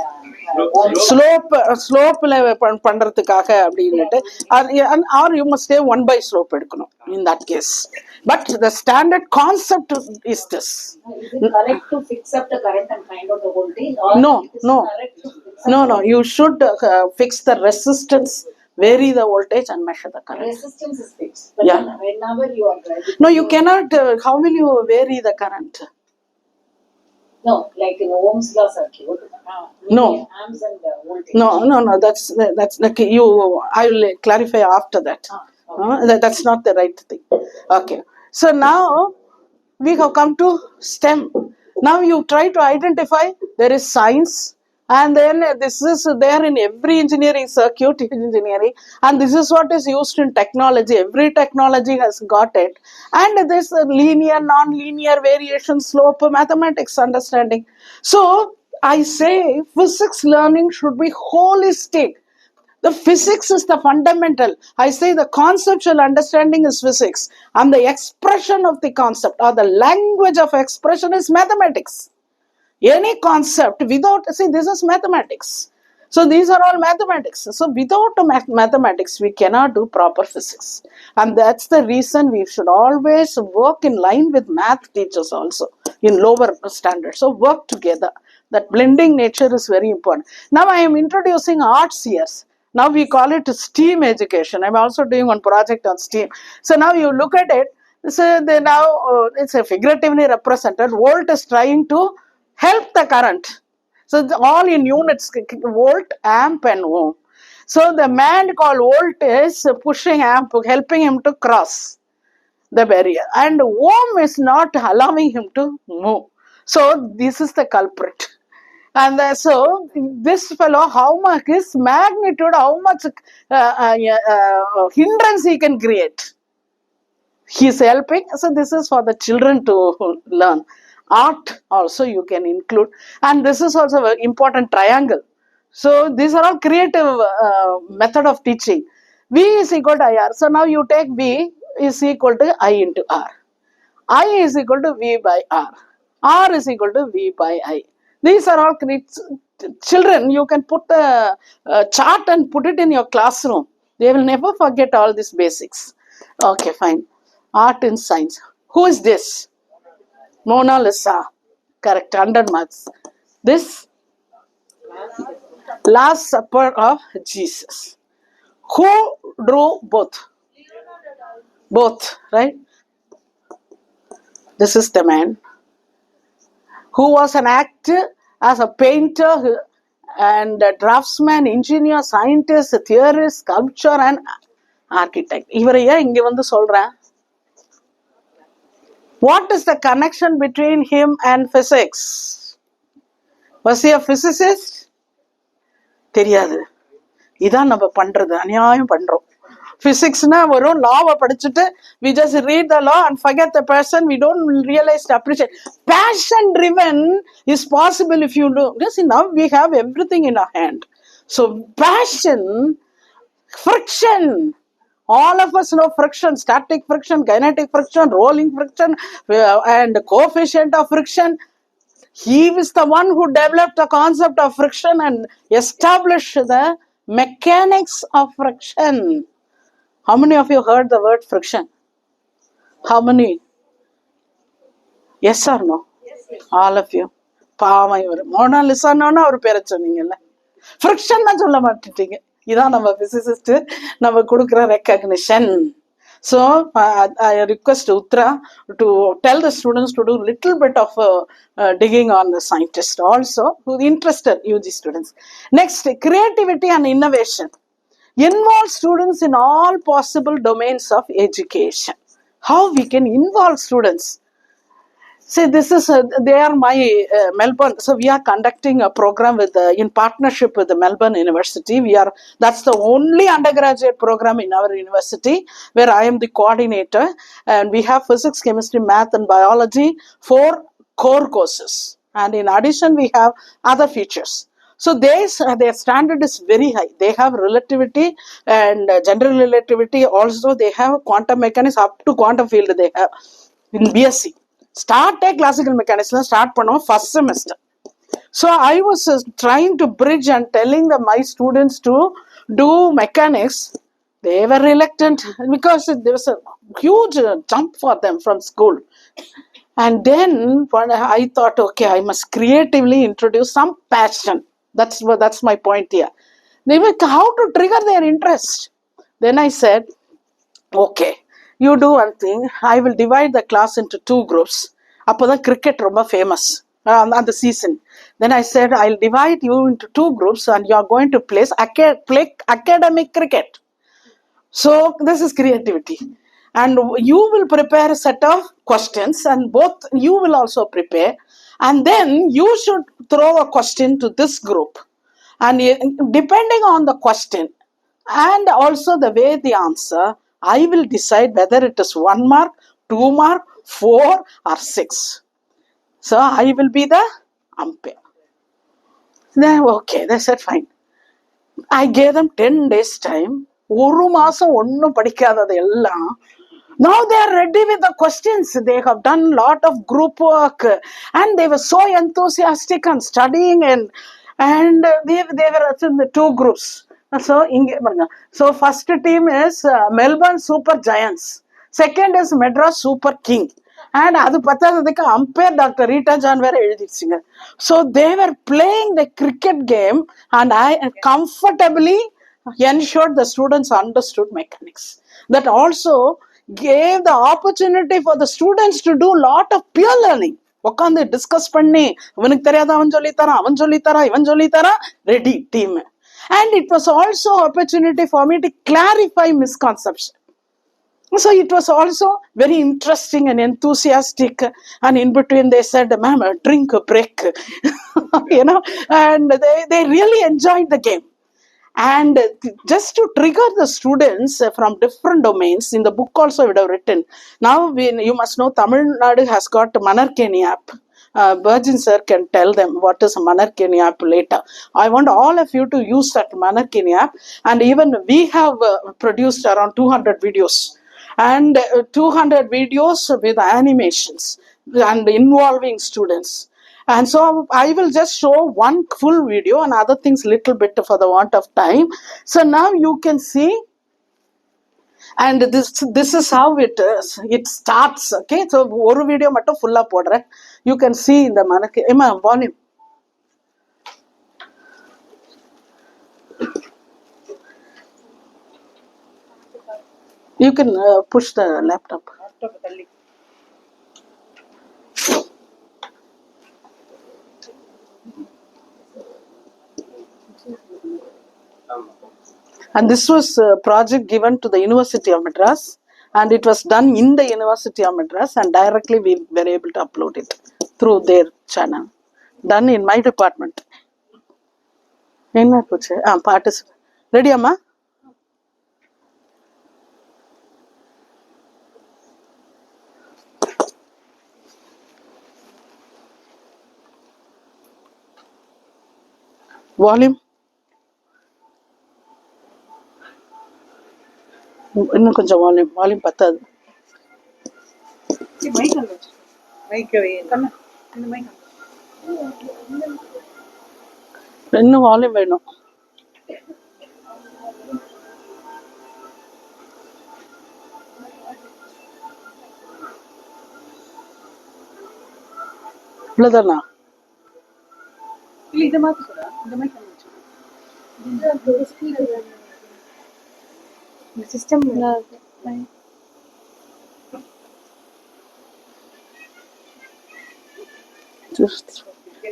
slope பண்றதுக்காக அப்படினுட்டு, or you must say 1 by slope எடுக்கணும் in that case. But the standard concept is this. Is it correct to fix up the current and find out the voltage, or no, you should fix the resistance, vary the voltage and measure the current. Resistance is fixed, but whenever you are driving, no, you cannot. How will you vary the current? No, like in Ohm's law circuit. No. Amps and voltage. No. That's like you. I will clarify after that. Okay. That's not the right thing. Okay. So now we have come to STEM. Now you try to identify there is science, and then this is there in every engineering circuit, engineering, and this is what is used in technology. Every technology has got it, and this linear, non-linear variation, slope, mathematics understanding. So I say physics learning should be holistic. The physics is the fundamental. I say the conceptual understanding is physics, and the expression of the concept or the language of expression is mathematics. Any concept without, see, this is mathematics. So these are all mathematics. So without mathematics, we cannot do proper physics. And that's the reason we should always work in line with math teachers also in lower standards. So work together. That blending nature is very important. Now I am introducing arts here. Now we call it STEAM education. I'm also doing one project on STEAM. So now you look at it. So now it's a figuratively represented. Volt is trying to help the current. So all in units, volt, amp and ohm. So the man called volt is pushing amp, helping him to cross the barrier. And ohm is not allowing him to move. So this is the culprit. And so this fellow, how much his magnitude, how much hindrance he can create. He is helping. So this is for the children to learn. Art also you can include, and this is also an important triangle. So these are all creative method of teaching. V is equal to IR. So now you take V is equal to I into R. I is equal to V by R. R is equal to V by I. These are all children. You can put the chart and put it in your classroom. They will never forget all these basics. Okay, fine. Art and science. Who is this? Mona Lisa. Correct. 100 marks. This Last Supper of Jesus. Who drew both? Both, right? This is the man who was an actor as a painter and a draftsman, engineer, scientist, theorist, sculptor and architect. இவரை ஏன் இங்க வந்து சொல்றேன்? What is the connection between him and physics? Was he a physicist? தெரியாது. இதான் நம்ம பண்றது, அநியாயம் பண்றோம். Physics na varum law padichittu we just read the law and forget the person. We don't realize to appreciate. Passion driven is possible if you do. You see, now we have everything in our hand. So passion, friction. All of us know friction, static friction, kinetic friction, rolling friction, and coefficient of friction. He is the one who developed the concept of friction and established the mechanics of friction. How many of you heard the word friction? How many? Yes or no? All of you. பாவம் இவர் மோனாலிசான்னு ஒரு பேரை சொன்னீங்கல்ல, friction தான் சொல்ல மாட்டேட்டீங்க. இதான் நம்ம physicist நம்ம கொடுக்குற recognition. So I request Uttara to tell the students to do little bit of digging on the scientist also, who interested UG students. Next, creativity and innovation. Involve students in all possible domains of education. How we can involve students? See, this is they are my Melbourne. So we are conducting a program with in partnership with the Melbourne University. That's the only undergraduate program in our university where I am the coordinator, and we have physics, chemistry, math, and biology, 4 core courses, and in addition we have other features. So their standard is very high. They have relativity and general relativity. Also, they have quantum mechanics up to quantum field. They have in BSc. Start a classical mechanics start பண்ணுவோம் first semester. So I was trying to bridge and telling my students to do mechanics. They were reluctant because there was a huge jump for them from school. And then I thought, okay, I must creatively introduce some passion. That's my point here. They were how to trigger their interest. Then I said, okay, you do one thing. I will divide the class into 2 groups. அப்போதான் cricket ரொம்ப famous அந்த season. Then I said, I'll divide you into 2 groups and you are going to play academic cricket. So this is creativity. And you will prepare a set of questions, and both you will also prepare. And then you should throw a question to this group. And depending on the question and also the way the answer, I will decide whether it is 1 mark, 2 mark, 4 or 6. So I will be the umpire. Then okay, they said fine. I gave them 10 days time. ஒரு மாசம் ஒன்னும் படிக்காதது எல்லாம் now they are ready with the questions. They have done lot of group work and they were so enthusiastic and studying, and they were in the 2 groups. So first team is Melbourne Super Giants, second is Madras Super King, and அது பத்தாததுக்கு umpire Dr.Rita வேற எழுதிடுச்சுங்க. So they were playing the cricket game and I comfortably ensured the students understood mechanics. That also gave the opportunity for the students to do lot of peer learning. உட்காந்து discuss பண்ணி இவனுக்கு தெரியாத அவன் சொல்லித்தரான் இவன் சொல்லித்தரான் ready team. And it was also opportunity for me to clarify misconception. So it was also very interesting and enthusiastic, and in between they said, ma'am, drink a break. And they really enjoyed the game. And just to trigger the students from different domains, in the book also I would have written. Now you must know Tamil Nadu has got Manarkeni app. Virgin sir can tell them what is a Manarkeni app later. I want all of you to use that Manarkeni app, and even we have produced around 200 videos. And 200 videos with animations and involving students. And so I will just show one full video and other things little bit for the want of time. So now you can see, and this is how it starts. Okay, so one video mattum full ah podren. You can see in the volume. You can push the laptop. And this was a project given to the University of Madras, and it was done in the University of Madras, and directly we were able to upload it through their channel. Done in my department. Participate. Ready, Amma? Volume இன்னும் கொஞ்சம் volume பத்தாது. இன்னும் volume வேணும். இவ்வளவுதானா?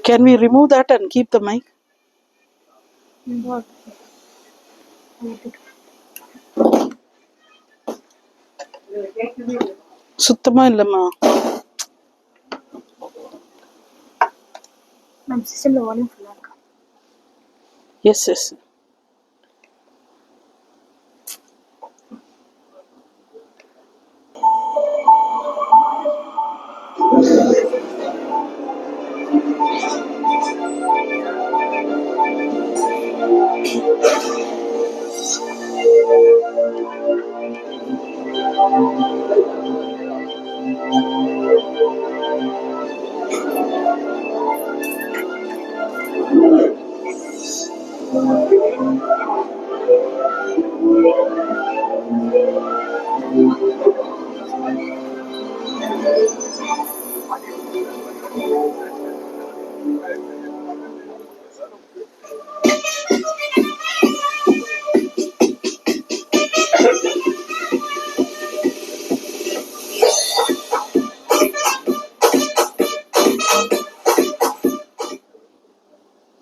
Can we remove that and keep the mic? சுத்தமா இல்லம்மா. நம்ம சிஸ்டம்ல வால்யூம் ஃபுல்லா இருக்கா? எஸ்.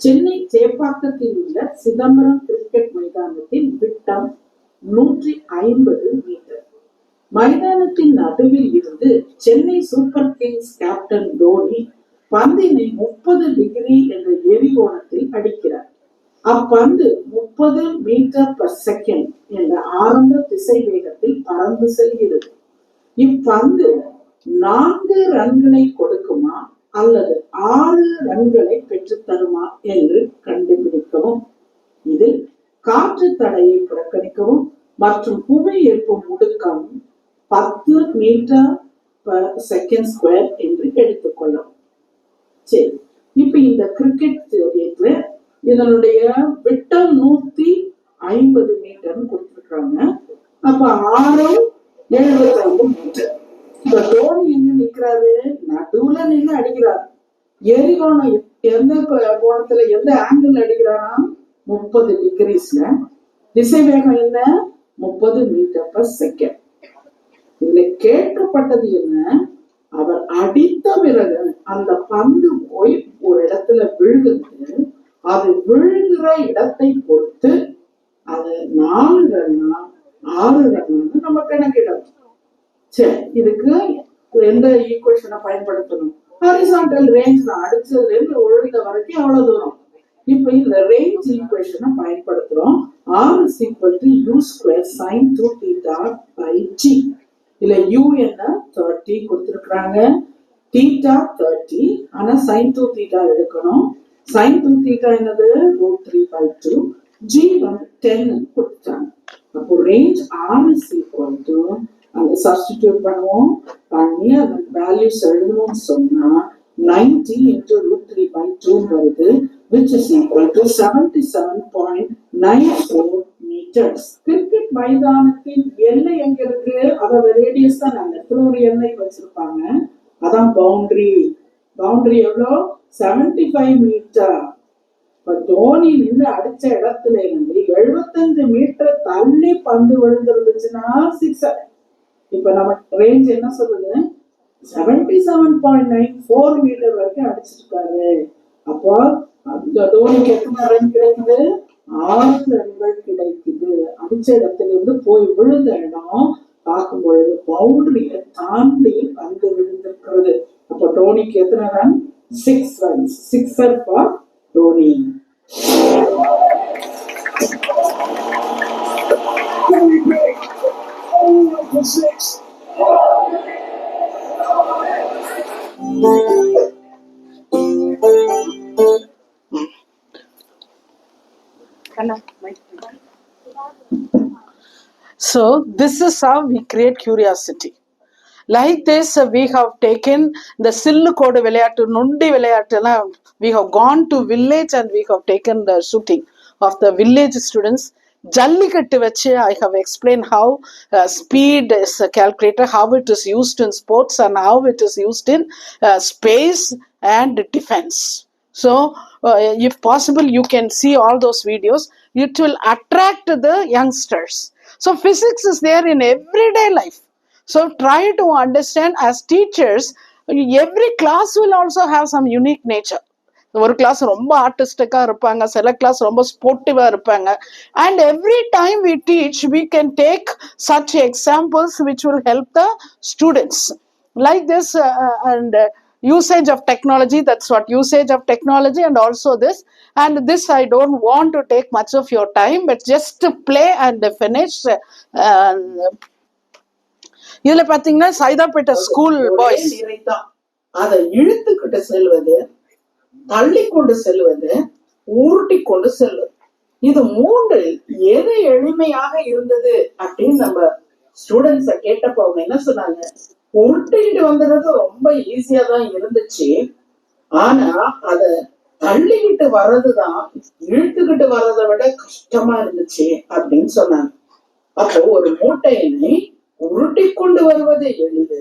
சென்னை சேப்பாக்கத்தில் உள்ள சிதம்பரம் கிரிக்கெட் மைதானத்தின் விட்டம் 150 மீட்டர். மைதானத்தின் நடுவில் இருந்து Chennai Super Kings captain Dhoni பந்தினை 30 டிகிரி என்ற எரிகோணத்தில் அடிக்கிறார். அப்பந்து 30 மீட்டர் பர் செகண்ட் என்ற ஆரம்ப திசை வேகத்தில் பறந்து செல்கிறது. இப்பந்து 4 ரன்களை கொடுக்குமா அல்லது 6 ரன்களை பெற்று தருமா என்று கண்டுபிடிக்கவும். இதில் காற்று தடையை புறக்கணிக்கவும் மற்றும் புவி ஈர்ப்பு முடுக்கம் 10 மீட்டர் பர் செகண்ட் ஸ்கொயர் என்று எடுத்துக்கொள்ளும். சரி, இப்ப இந்த கிரிக்கெட் தேர்வுல இதனுடைய விட்டம் 150 மீட்டர் கொடுத்திருக்காங்க. அப்ப 6 72 மீட்டர். இப்ப தோனி எங்க நிக்கிறாரு? நடுவுல நின்று அடிக்கிறார். எரிகோணம் எந்த கோணத்துல எந்த ஆங்கிள் அடிக்கிறாரா? 30 டிகிரிஸ்ல. திசை வேகம் என்ன? 30 மீட்டர் பர் செகண்ட். இதுல கேட்கப்பட்டது என்ன? அவர் அடித்த பிறகு அந்த பந்து போய் ஒரு இடத்துல விழுகுது. அது விழுகிற இடத்தை பொறுத்து அது 4 ரன்னா 6 ரன்னு நம்ம கணக்கிடணும். சரி, இதுக்கு எந்த ஈக்குவேஷனை பயன்படுத்தணும்? ஹாரிசான்டல் ரேஞ்ச் அடிச்சதுல இருந்து விழுந்த வரைக்கும் அவ்வளவு தூரம். இப்ப இந்த ரேஞ்ச் ஈக்குவேஷனை பயன்படுத்துறோம். R is equal to U square sin 2 theta by G. இல்ல U என்ன 30 கொடுத்திருக்காங்க, theta 30, ஆனா sin 2 theta எடுக்கணும். sin 2 theta என்னது? √3 by 2. G வந்து 10 கொடுத்தாங்க. அப்போ range R is equal to அந்த சப்ஸ்டிடியூட் பண்ணுவோம். பண்ணி அந்த வேல்யூஸ் எழுதணும்னு சொன்னா 90 into √3 by 2 வருது, which is equal to 77.94 meters. Cricket மைதானத்தின் எல்லை எங்க இருக்கு? அதோட ரேடியஸ் தான் அந்த இடத்துல ஒரு எல்லை வச்சிருப்பாங்க. அதான் பவுண்டரி. பவுண்டரி எவ்வளோ? 75 மீட்டர். இப்ப தோனி நின்று அடிச்ச இடத்துல இருந்து 75 மீட்டர் தள்ளி பந்து விழுந்துருந்துச்சுன்னா 6. இப்ப நம்ம ரேஞ்ச் என்ன சொல்லுது? 77.94 மீட்டர் வரைக்கும் அடிச்சிருக்காரு. அப்போ அந்த தோனிக்கு எத்தனை ரன் கிடைக்குது? 6 ரன்கள் கிடைக்குது. அடிச்ச இடத்துல இருந்து போய் விழுந்த இடம் பார்க்கும் பொழுது பவுண்டரியை தாண்டி பந்து விழுந்திருக்கிறது. அப்போ தோனிக்கு எத்தனை run? 6 runs. 6 for Dhoni. So this is how we create curiosity. Like this, we have taken the sillu kodu vilayattu, nundi vilayattu. We have gone to village and we have taken the shooting of the village students. Jallikattu vache, I have explained how speed is calculated, how it is used in sports, and how it is used in space and defense. So, if possible, you can see all those videos. It will attract the youngsters. So, physics is there in everyday life. So try to understand as teachers, every class will also have some unique nature. ஒரு class ரொம்ப ஆர்டிஸ்டிக்கா இருப்பாங்க, சில class ரொம்ப ஸ்போர்ட்டிவா இருப்பாங்க. And every time we teach, we can take such examples which will help the students. Like this and usage of technology, that's what usage of technology, and also this. And this I don't want to take much of your time, but just to play and finish. இதுல பாத்தீங்கன்னா Saidapet school boys அதை இழுத்துக்கிட்டு செல்வது, தள்ளி கொண்டு செல்வது, உருட்டி கொண்டு செல்வது, இது மூன்றில் எது எளிமையாக இருந்தது அப்படின்னு நம்ம ஸ்டூடெண்ட்ஸ கேட்டப்போ அவங்க என்ன சொன்னாங்க, உருட்டிட்டு வந்தது ரொம்ப ஈஸியா தான் இருந்துச்சு, ஆனா அத தள்ளிக்கிட்டு வர்றதுதான் இழுத்துக்கிட்டு வர்றதை விட கஷ்டமா இருந்துச்சு அப்படின்னு சொன்னாங்க. அப்போ ஒரு மூட்டையினை உருட்டி கொண்டு வருவது எளிது,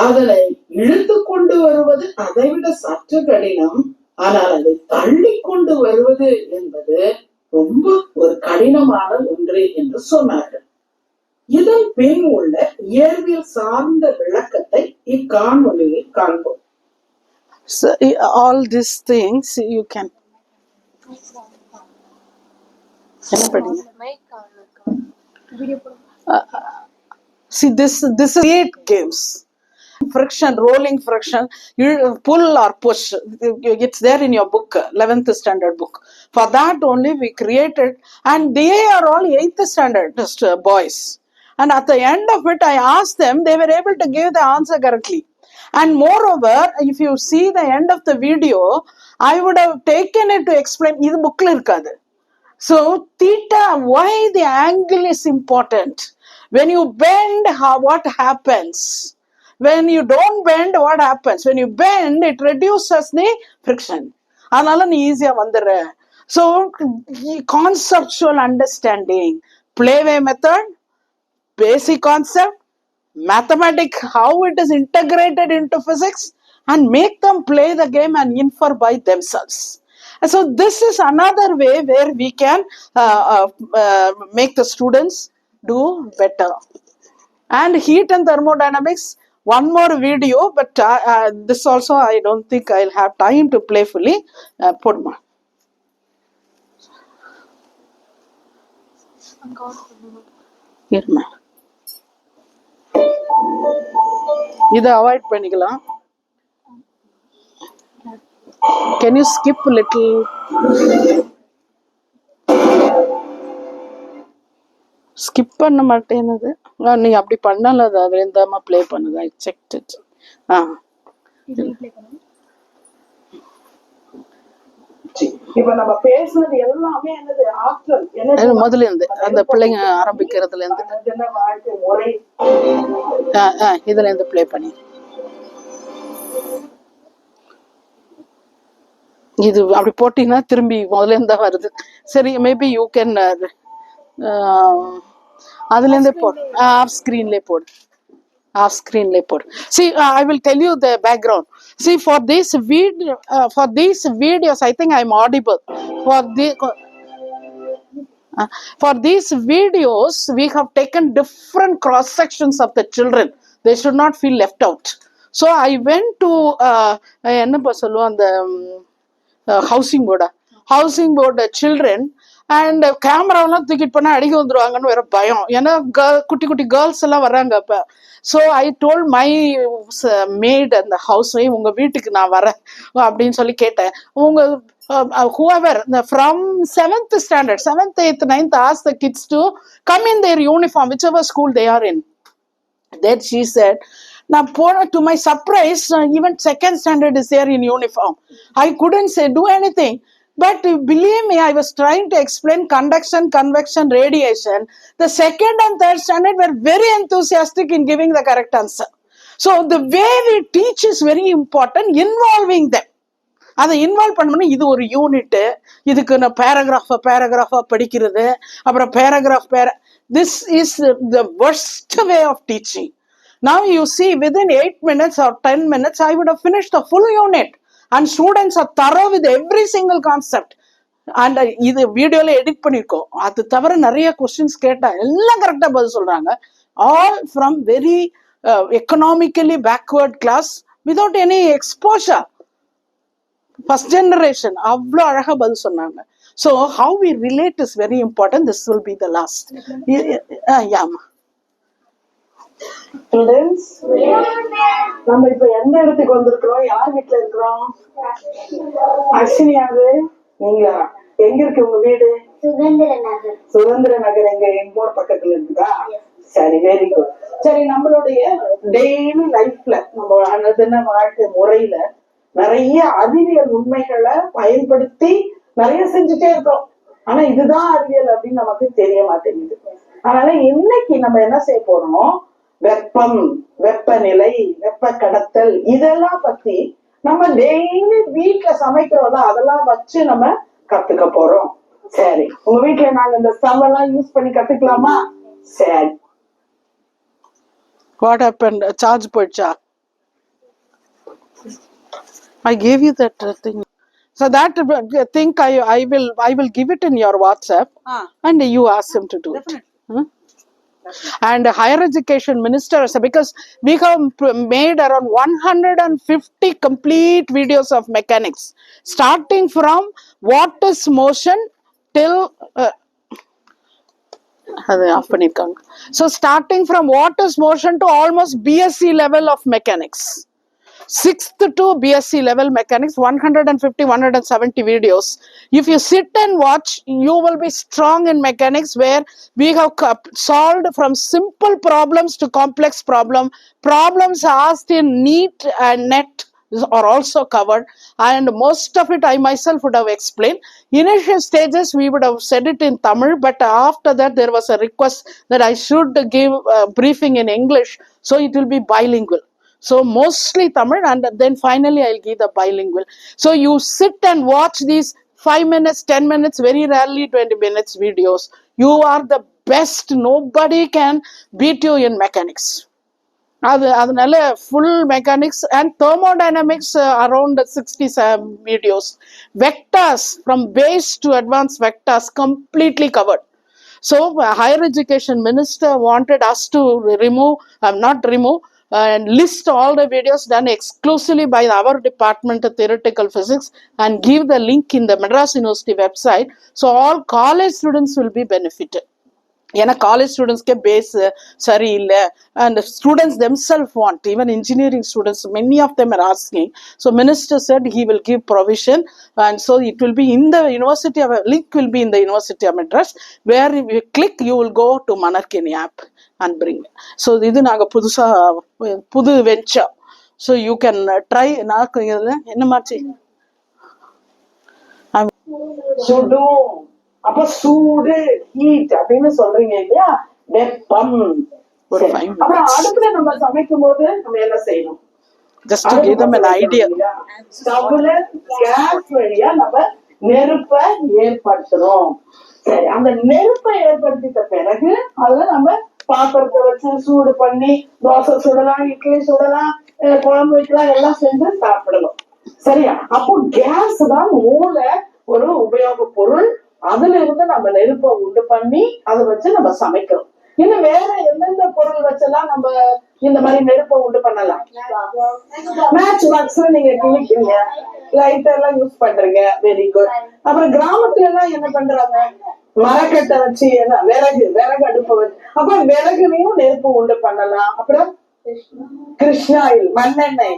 அதனை இழுத்து கொண்டு வருவது அதை விட சற்று கடினம், ஆனால் அதை தள்ளி கொண்டு வருவது என்பது ரொம்ப ஒரு கடினமான ஒன்று என்று சொன்னார்கள். இதன் பின் உள்ள இயற்பியல் சார்ந்த விளக்கத்தை இக்காணொலியில் காண்போம். All these things you can என்ன படிங்க. See, this is 8 games. Friction, rolling friction, pull or push. It's there in your book, 11th standard book. For that only we created, and they are all 8th standard boys. And at the end of it, I asked them, they were able to give the answer correctly. And moreover, if you see the end of the video, I would have taken it to explain. This book la irukadu. So, theta, why the angle is important? When you bend, what happens? When you don't bend, what happens? When you bend, it reduces the friction. அதனால நீ ஈஸியா வந்துடுற. So, conceptual understanding, playway method, basic concept, mathematics, how it is integrated into physics, and make them play the game and infer by themselves. And so this is another way where we can make the students do better. And heat and thermodynamics, one more video, but this also I don't think I'll have time to play fully. Purma. Irma. இதை avoid பண்ணிக்கலாம். Can you skip a little? Skip பண்ண மாட்டேங்குது. நீ அப்படி பண்ணல, அது இருந்தாம play பண்ணுது. ஐ checked it. இப்ப நம்ம பேசுனது எல்லாமே என்னது, ஆற்றல். முதல்ல இருந்து அந்த பிள்ளைங்க ஆரம்பிக்கிறதுல இருந்து வாழ்க்கை முறை இதுல இருந்து ப்ளே பண்ணி, இது அப்படி போட்டீங்கன்னா திரும்பி முதல்ல இருந்தா வருது. சரி, மேபி யூ கேன் அதுல இருந்து போடு, ஆஃப் ஸ்கிரீன்லயே போடு, off screen report. See, I will tell you the background. See, for these videos, I think I'm audible. For these videos, we have taken different cross sections of the children. They should not feel left out. So I went to enna solluva the housing board children, and கேமராவெல்லாம் தூக்கிட்டு போனா அடிக்க வந்துருவாங்கன்னு வேற பயம். ஏன்னா குட்டி குட்டி girls எல்லாம் வர்றாங்க. அப்ப so I told my mate அந்த ஹவுஸ் ஒய்ஃப், உங்க வீட்டுக்கு நான் வரேன் அப்படின்னு சொல்லி கேட்டேன். உங்க whoever from 7th standard, 7th, 8th, 9th, ask the kids to come in their uniform, whichever school they are in. Then she said, now to my surprise, even 2nd standard is there in uniform. I couldn't say do anything. But believe me, I was trying to explain conduction, convection, radiation. The second and third standard were very enthusiastic in giving the correct answer. So the way we teach is very important, involving them. அதை involve பண்ணணும். இது ஒரு unit, இதுக்கு நான் பேராகிராஃபா படிக்கிறது, அப்புறம் this is the worst way of teaching. Now you see, within 8 minutes or 10 minutes I would have finished the full unit, and students are thorough with every single concept. And இது வீடியோல edit பண்ணிருக்கோம். அது தவிர நிறைய questions கேட்டா எல்லாம் கரெக்டா பதில் சொல்றாங்க. All from very economically backward class without any exposure. First generation அவ்வளோ அழகா பதில் சொன்னாங்க. So how we relate is very important. This will be the last. Yeah. Students, நம்ம இப்ப எந்த இடத்துக்கு வந்திருக்கிறோம்? யார் வீட்டுல இருக்கிறோம்? அஸ்வினி யாரு? நீங்களா? எங்க இருக்கு உங்க வீடு? சுதந்திர நகர். எங்க எங்கூர் பக்கத்துல இருக்குதா? சரி, வெரி குட். சரி, நம்மளுடைய டெய்லி லைஃப்ல, நம்ம அனுதின வாழ்க்கை முறையில நிறைய அறிவியல் உண்மைகளை பயன்படுத்தி நிறைய செஞ்சுட்டே இருக்கோம். ஆனா இதுதான் அறிவியல் அப்படின்னு நமக்கு தெரிய மாட்டேங்குது. அதனால இன்னைக்கு நம்ம என்ன செய்ய போறோம்? வெப்பம், வெப்பநிலை, வெப்ப கடத்தல், இதெல்லாம் பத்தி நம்ம டெய்லி வீட்டுல சமைக்கிறோம்ல, அதெல்லாம் வச்சு நம்ம கத்துக்க போறோம். சரி, உங்க வீட்டுல நாங்க இந்த ஸ்டவ் எல்லாம் யூஸ் பண்ணி கத்துக்கலாமா? சரி. What happened? Charge போயிடுச்சா? I gave you that thing. So that thing I will give it in your WhatsApp, and you ask him to do it. And higher education minister, because we have made around 150 complete videos of mechanics, starting from what is motion till so starting from what is motion to almost BSc level of mechanics. 6th to BSc level mechanics, 150, 170 videos. If you sit and watch, you will be strong in mechanics, where we have solved from simple problems to complex problems asked in NEET and NET are also covered, and most of it I myself would have explained. Initial stages we would have said it in Tamil, but after that there was a request that I should give a briefing in English, so it will be bilingual. So mostly Tamil, and then finally I'll give the bilingual. So you sit and watch these 5 minutes, 10 minutes, very rarely 20 minutes videos. You are the best. Nobody can beat you in mechanics. அதனால full mechanics and thermodynamics, around 67 videos. Vectors, from base to advanced vectors, completely covered. So higher education minister wanted us to and list all the videos done exclusively by our department of theoretical physics and give the link in the Madras University website, so all college students will be benefited. ஏன்னா college ஸ்டூடெண்ட்ஸ்க்கே base சரியில்லை, and students themselves want, even engineering students, many of them are asking. So minister said he will give provision, and so it will be in the university of, link will be in the University of Madras, where if you click you will go to Manarkini app and bring it. So இது நாங்க புது venture, so you can try. நான் என்ன மாச்சு சுடும், அப்ப சூடு, heat அப்படின்னு சொல்றீங்க இல்லையா, வெப்பம். அப்புறம் அடுப்புல நம்ம சமைக்கும் போது நம்ம என்ன செய்யணும்? Just to give them an idea. ஸ்டவ்ல கேஸ் வழியா நம்ம நெருப்பை ஏற்படுத்தணும். சரி, அந்த நெருப்பை ஏற்படுத்திட்ட பிறகு அதுல நம்ம பாத்திரத்தை வச்சு சூடு பண்ணி தோசை சுடலாம், இட்லி சுடலாம், குழம்பு வைக்கலாம், எல்லாம் செஞ்சு சாப்பிடலாம். சரியா? அப்போ கேஸ் தான் மூல ஒரு உபயோக பொருள். அதுல இருந்து நம்ம நெருப்பை உண்டு பண்ணி அதை வச்சு நம்ம சமைக்கிறோம். இன்னும் வேற எந்தெந்த பொருள் வச்செல்லாம் நம்ம இந்த மாதிரி நெருப்பை உண்டு பண்ணலாம்? மேட்ச் பாக்ஸ் நீங்க கிழிக்கிறீங்க, லைட்டர் எல்லாம் யூஸ் பண்றீங்க, வெரி குட். அப்புறம் கிராமத்துல எல்லாம் என்ன பண்றாங்க? மரக்கட்டை வச்சு, என்ன விறகு அடுப்பு வச்சு, அப்புறம் விறகுலையும் நெருப்பு உண்டு பண்ணலாம். அப்புறம் கிருஷ்ண ஆயில், மண்ணெண்ணெய்,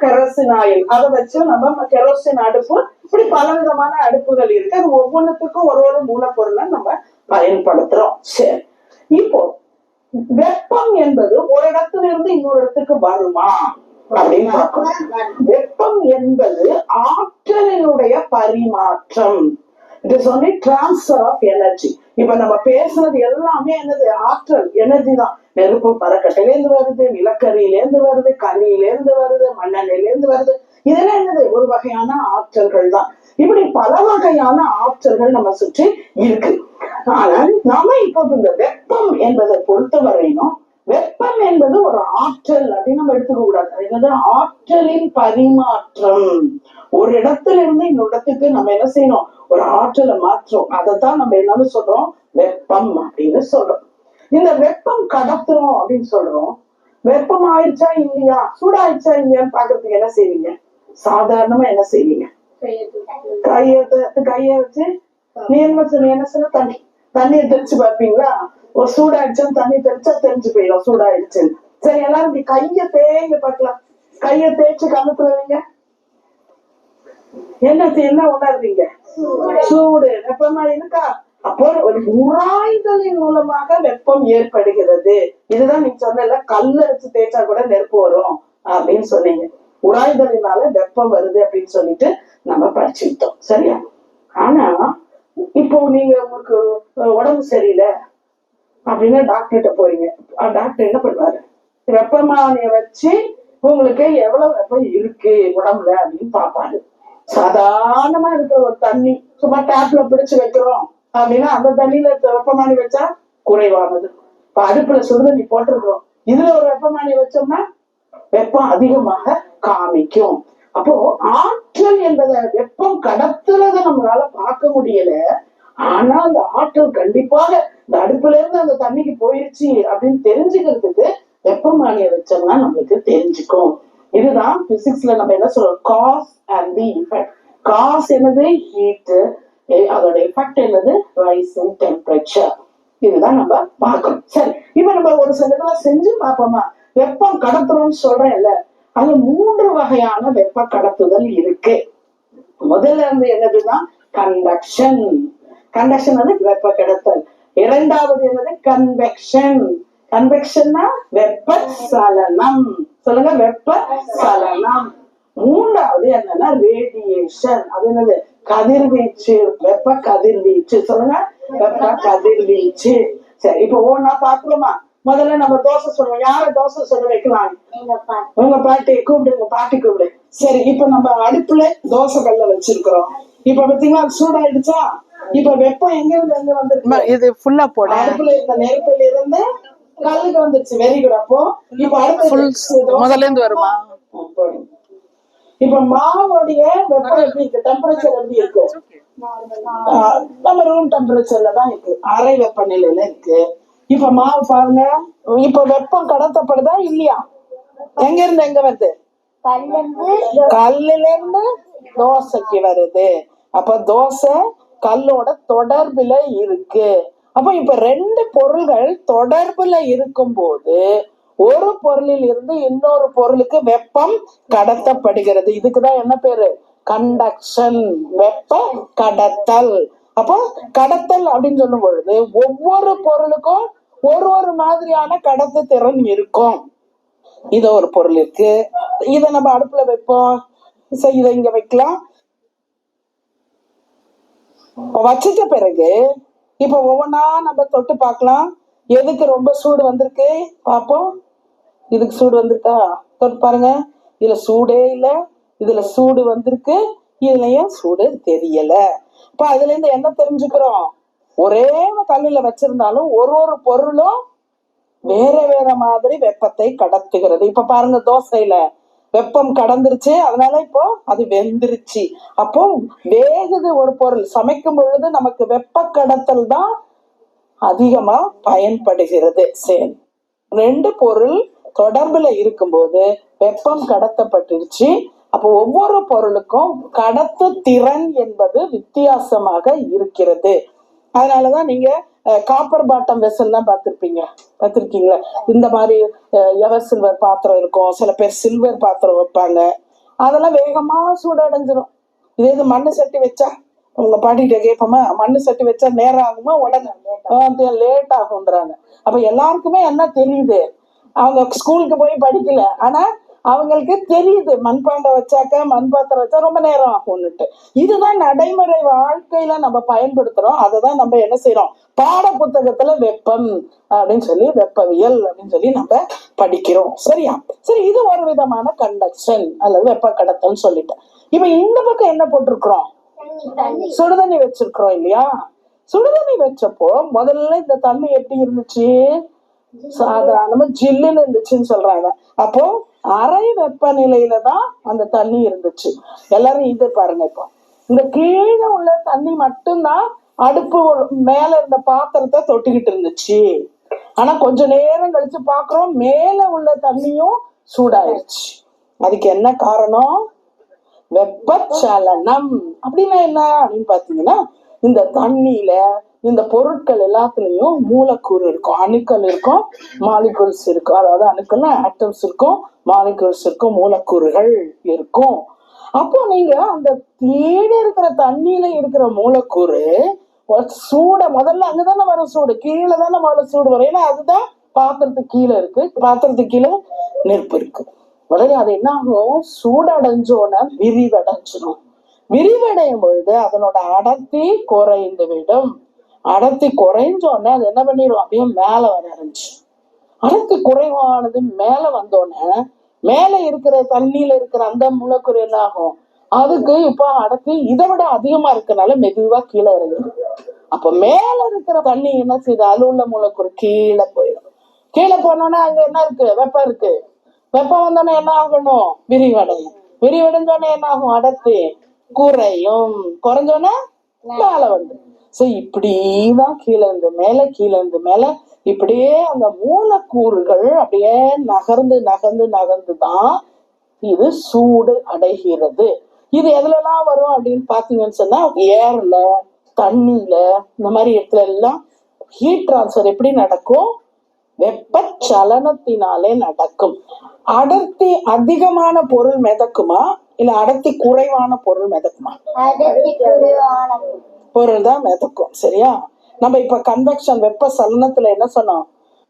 கெரோசின் ஆயில், அதை வச்சு நம்ம கெரோசின் அடுப்பு, இப்படி பல விதமான அடுப்புகள் இருக்கு. அது ஒவ்வொன்றுத்துக்கும் ஒரு மூலப்பொருளை நம்ம பயன்படுத்துறோம். சரி, இப்போ வெப்பம் என்பது ஒரு இடத்துல இருந்து இன்னொரு இடத்துக்கு வருமா? அப்படின்னு பார்க்கணும். வெப்பம் என்பது ஆற்றலினுடைய பரிமாற்றம். It is only transfer of energy. இப்ப நம்ம பேசுனது எல்லாமே என்னது? ஆற்றல், எனர்ஜி தான். நெருப்பு மரக்கட்டையில இருந்து வருது, நிலக்கரியில இருந்து வருது, கனியில இருந்து வருது, மண்ணெண்ணெயில இருந்து வருது. இதெல்லாம் என்னது? ஒரு வகையான ஆற்றல்கள் தான். இப்படி பல வகையான ஆற்றல்கள் நம்ம சுற்றி இருக்கு. ஆனால் நாம இப்போ இந்த வெப்பம் என்பதை பொறுத்த வரையிலும் வெப்பம் என்பது ஒரு ஆற்றல் அப்படின்னு நம்ம எடுத்துக்க கூடாது. என்னது? ஆற்றலின் பரிமாற்றம். ஒரு இடத்துல இருந்து இன்னொரு இடத்துக்கு நம்ம என்ன செய்யணும்? ஒரு ஆற்றலை மாற்றோம். அதைத்தான் நம்ம என்னன்னு சொல்றோம்? வெப்பம் அப்படின்னு சொல்றோம். இந்த வெப்பம் கடத்துறோம் அப்படின்னு சொல்றோம். வெப்பம் ஆயிடுச்சா இல்லையா, சூடாயிடுச்சா இல்லையான்னு பாக்குறதுக்கு என்ன செய்வீங்க? சாதாரணமா என்ன செய்வீங்க? கைய வச்சு நீ என்ன சொன்ன? தண்ணியை தெளிச்சு பார்ப்பீங்களா? ஒரு சூடாயிடுச்சுன்னு தண்ணி தெளிச்சா தெரிஞ்சு போயிடும் சூடாயிடுச்சுன்னு. சரி, எல்லாரும் இப்படி கைய தேய்ங்க பார்க்கலாம். கைய தேய்ச்சு கணத்துல வைங்க. என்ன உணர்வீங்க? சூடு, வெப்பமா இருக்கா? அப்போ ஒரு உராய்தலின் மூலமாக வெப்பம் ஏற்படுகிறது. இதுதான் நீங்க சொன்ன கல்ல வச்சு தேய்ச்சா கூட நெருப்பு வரும் அப்படின்னு சொன்னீங்க. உராய்தலினால வெப்பம் வருது அப்படின்னு சொல்லிட்டு நம்ம படிச்சுக்கிட்டோம். சரியா? ஆனா இப்போ நீங்க உங்களுக்கு உடம்பு சரியில்லை அப்படின்னா டாக்டர்கிட்ட போறீங்க. டாக்டர் என்ன பண்ணுவாரு? வெப்பமானிய வச்சு உங்களுக்கு எவ்வளவு வெப்பம் இருக்கு உடம்புல அப்படின்னு பாப்பாரு. சாதாரணமா இருக்கிற ஒரு தண்ணி சும்மா டேப்ல பிடிச்சு வைக்கிறோம் அப்படின்னா அந்த தண்ணியில வெப்பமானி வச்சா குறைவானது. இப்ப அடுப்புல சுடுதண்ணி போட்டிருக்கிறோம், இதுல ஒரு வெப்பமானி வச்சோம்னா வெப்பம் அதிகமாக காமிக்கும். அப்போ ஆற்றல் என்பதை வெப்பம் கடத்துறத நம்மளால பார்க்க முடியல. ஆனா அந்த ஆற்றல் கண்டிப்பாக இந்த அடுப்புல இருந்து அந்த தண்ணிக்கு போயிருச்சு அப்படின்னு தெரிஞ்சுக்கிறதுக்கு வெப்பமானிய வச்சோம்னா நம்மளுக்கு தெரிஞ்சுக்கும். இதுதான் பிசிக்ஸ்ல நம்ம என்ன சொல்றோம்? Cause and the effect. Cause என்னது? ஹீட். அதோட எஃபெக்ட் என்னது? Rising temperature. இதுதான் நம்ம பார்க்கணும். சரி, இப்ப நம்ம ஒரு சில இதெல்லாம் செஞ்சு பார்ப்போமா? வெப்பம் கடத்துறோம்னு சொல்றேன்ல, அது 3 வகையான வெப்ப கடத்துதல் இருக்கு. முதல்ல இருந்து என்னதுன்னா கண்டக்ஷன். கண்டக்ஷன் வந்து வெப்ப கடத்தல். இரண்டாவது என்னது? கன்வெக்ஷன். கன்வெக்ஷன்னா வெப்ப சலனம். சொல்லுங்க, வெப்ப சலனம். மூன்றாவது என்னன்னா ரேடியேஷன். அது என்னது? கதிர்வீச்சு. வெப்ப கதிர்வீச்சு. சொல்லுங்க, வெப்ப கதிர்வீச்சு. சரி, இப்ப ஒவ்வொன்னா பாக்குறோமா? முதல்ல நம்ம தோசை சொல்லுவோம். யார தோசை சொல்ல வைக்கலாம்? உங்க பாட்டி கூப்பிடுங்க, பாட்டி கூப்பிடு. சரி, இப்ப நம்ம அடுப்புல தோசை கல்ல வச்சிருக்கிறோம். இப்ப பாத்தீங்கன்னா சூடாயிடுச்சா? இப்ப வெப்பம் எங்க இருந்து எங்க வந்து? இது ஃபுல்லா போட அடுப்புல இருந்த நெருப்புல இருந்து கல்லுக்கு வந்துருச்சு. Very good. அப்போ இப்ப அடுத்து முதல்ல இருந்து வருமா? இப்ப மாவோடைய வெப்பம் எப்படி இருக்கு? டெம்பரேச்சர் எப்படி இருக்கு? நம்ம ரூம் டெம்பரேச்சர்ல தான் இருக்கு, அறை வெப்பநிலையில இருக்கு. இப்ப மாவு பாருங்க, இப்ப வெப்பம் கடத்தப்படுதா இல்லையா? எங்க இருந்து எங்க வருது? கல்லுல இருந்து தோசைக்கு வருது. அப்ப தோசை கல்லோட தொடர்புல இருக்கு. அப்ப இப்ப 2 பொருள்கள் தொடர்புல இருக்கும் போது ஒரு பொருளில் இருந்து இன்னொரு பொருளுக்கு வெப்பம் கடத்தப்படுகிறது. இதுக்குதான் என்ன பேரு? கண்டக்ஷன், வெப்ப கடத்தல். அப்போ கடத்தல் அப்படின்னு சொல்லும் பொழுது ஒவ்வொரு பொருளுக்கும் ஒரு மாதிரியான கடத்து திறன் இருக்கும். இது ஒரு பொருள் இருக்கு, இத நம்ம அடுப்புல வைப்போம். இதை இங்க வைக்கலாம். வச்சிட்ட பிறகு இப்ப ஒவ்வொன்னா நம்ம தொட்டு பார்க்கலாம். எதுக்கு ரொம்ப சூடு வந்திருக்கு பார்ப்போம். இதுக்கு சூடு வந்திருக்கா? தொட்டு பாருங்க. இதுல சூடே இல்ல, இதுல சூடு வந்திருக்கு, இதுலயும் சூடு தெரியல. இப்ப அதுல இருந்து என்ன தெரிஞ்சுக்கிறோம்? ஒரே கல்லுல வச்சிருந்தாலும் ஒரு பொருளும் வேற மாதிரி வெப்பத்தை கடத்துகிறது. இப்ப பாருங்க, தோசையில வெப்பம் கடந்துருச்சு, அதனால இப்போ அது வெந்துருச்சு. அப்போ வேகுது ஒரு பொருள். சமைக்கும் பொழுது நமக்கு வெப்ப கடத்தல் தான் அதிகமா பயன்படுகிறது. சரி, 2 பொருள் தொடர்புல இருக்கும்போது வெப்பம் கடத்தப்பட்டுருச்சு. அப்போ ஒவ்வொரு பொருளுக்கும் கடத்து திறன் என்பது வித்தியாசமாக இருக்கிறது. அதனாலதான் நீங்க காப்பர் பாட்டம் வெசல் எல்லாம் பார்த்திருக்கீங்களா? இந்த மாதிரி எவர் சில்வர் பாத்திரம் இருக்கும், சில பேர் சில்வர் பாத்திரம் வைப்பாங்க. அதெல்லாம் வேகமா சூடடைஞ்சிடும். இதே இது மண்ணு சட்டி வச்சா, உங்க பாட்டிகிட்ட கேட்போமா, மண்ணு சட்டி வச்சா நேரம் ஆகுமா உடனே லேட் ஆகுன்றாங்க. அப்ப எல்லாருக்குமே என்ன தெரியுது? அவங்க ஸ்கூலுக்கு போய் படிக்கல, ஆனா அவங்களுக்கு தெரியுது மண்பாண்டம் வச்சாக்க மண்பாத்திரம் வச்சா ரொம்ப நேரம் ஆகும்னுட்டு. இதுதான் நடைமுறை வாழ்க்கையில நம்ம பயன்படுத்துறோம். அததான் நம்ம என்ன செய்யறோம், பாட புத்தகத்துல வெப்பம் அப்படின்னு சொல்லி வெப்பவியல் அப்படின்னு சொல்லி நம்ம படிக்கிறோம். சரியா? சரி, இது ஒரு விதமான கண்டக்ஷன் அல்லது வெப்ப கடத்தல் சொல்லிட்டேன். இப்ப இந்த பக்கம் என்ன போட்டிருக்கிறோம், சுடுதண்ணி வச்சிருக்கிறோம் இல்லையா? சுடுதண்ணி வச்சப்போ முதல்ல இந்த தண்ணி எப்படி இருந்துச்சு, சாதாரணமா ஜில்லுன்னு இருந்துச்சுன்னு சொல்றாங்க. அப்போ அரை வெப்பநிலையில தான் அந்த தண்ணி இருந்துச்சு. எல்லாரும் இது பாருங்க, இப்போ இந்த கீழே உள்ள தண்ணி மட்டும்தான் அடுப்பு மேல இருந்த பாத்திரத்தை தொட்டுக்கிட்டு இருந்துச்சு. ஆனா கொஞ்ச நேரம் கழிச்சு பாக்குறோம் மேல உள்ள தண்ணியும் சூடாயிருச்சு. அதுக்கு என்ன காரணம்? வெப்பச்சலனம். அப்படின்னா என்ன அப்படின்னு பாத்தீங்கன்னா, இந்த தண்ணியில இந்த பொருட்கள் எல்லாத்துலயும் மூலக்கூறு இருக்கும், அணுக்கள் இருக்கும், மாலிகூல்ஸ் இருக்கும். அதாவது அணுக்கள்னா ஆட்டம்ஸ் இருக்கும், மாலிகூல்ஸ் இருக்கும், மூலக்கூறுகள் இருக்கும். அப்போ நீங்க அந்த கீழே இருக்கிற தண்ணியில இருக்கிற மூலக்கூறு சூட முதல்ல அங்கதானே வரும், சூடு கீழே தானே முதல்ல சூடு வரும். ஏன்னா அதுதான் பாத்திரத்துக்கு கீழே இருக்கு, பாத்திரத்துக்கு கீழே நெருப்பு இருக்கு. உடனே அது என்ன ஆகும், சூடடைஞ்சோன்னா விரிவடைஞ்சிடும். விரிவடையும் பொழுது அதனோட அடர்த்தி குறைந்து விடும். அடர்த்தி குறைஞ்சோடனே அது என்ன பண்ணிடும், அப்படியே மேல வர ஆரம்பிச்சு. அடர்த்தி குறைவானது மேல வந்தோடனே மேல இருக்கிற தண்ணியில இருக்கிற அந்த மூலக்கூறு என்ன ஆகும், அதுக்கு இப்ப அடர்த்தி இதை விட அதிகமா இருக்கனால மெதுவா கீழே இறங்குது. அப்ப மேல இருக்கிற தண்ணி என்ன செய்யுது, அதுல உள்ள மூலக்கூறு கீழே போயிடும். கீழே போனோன்னா அங்க என்ன இருக்கு, வெப்பம் இருக்கு. வெப்பம் வந்தோடனே என்ன ஆகணும், விரிவடையும். விரிவடைஞ்சோடனே என்ன ஆகும், அடர்த்தி குறையும். குறைஞ்சோடனே மேல வந்து இப்படிதான் கீழே இருந்து மேல கீழே இருந்து மேல இப்படியே அந்த மூலக்கூறுகள் அப்படியே நகர்ந்து நகர்ந்து நகர்ந்துதான் இது சூடு அடைகிறது. இது எதுலலாம் வரும் அப்படின்னு பாத்தீங்கன்னு சொன்னா, ஏர்ல, தண்ணியில, இந்த மாதிரி இடத்துல எல்லாம் ஹீட் டிரான்ஸ்பர் எப்படி நடக்கும், வெப்பச்சலனத்தினாலே நடக்கும். அடர்த்தி அதிகமான பொருள் மிதக்குமா இல்ல அடர்த்தி குறைவான பொருள் மிதக்குமா? பொருள் தான் மிதக்கும். சரியா? நம்ம இப்ப கன்வெக்ஷன் வெப்ப சலனத்துல என்ன சொன்னோம்,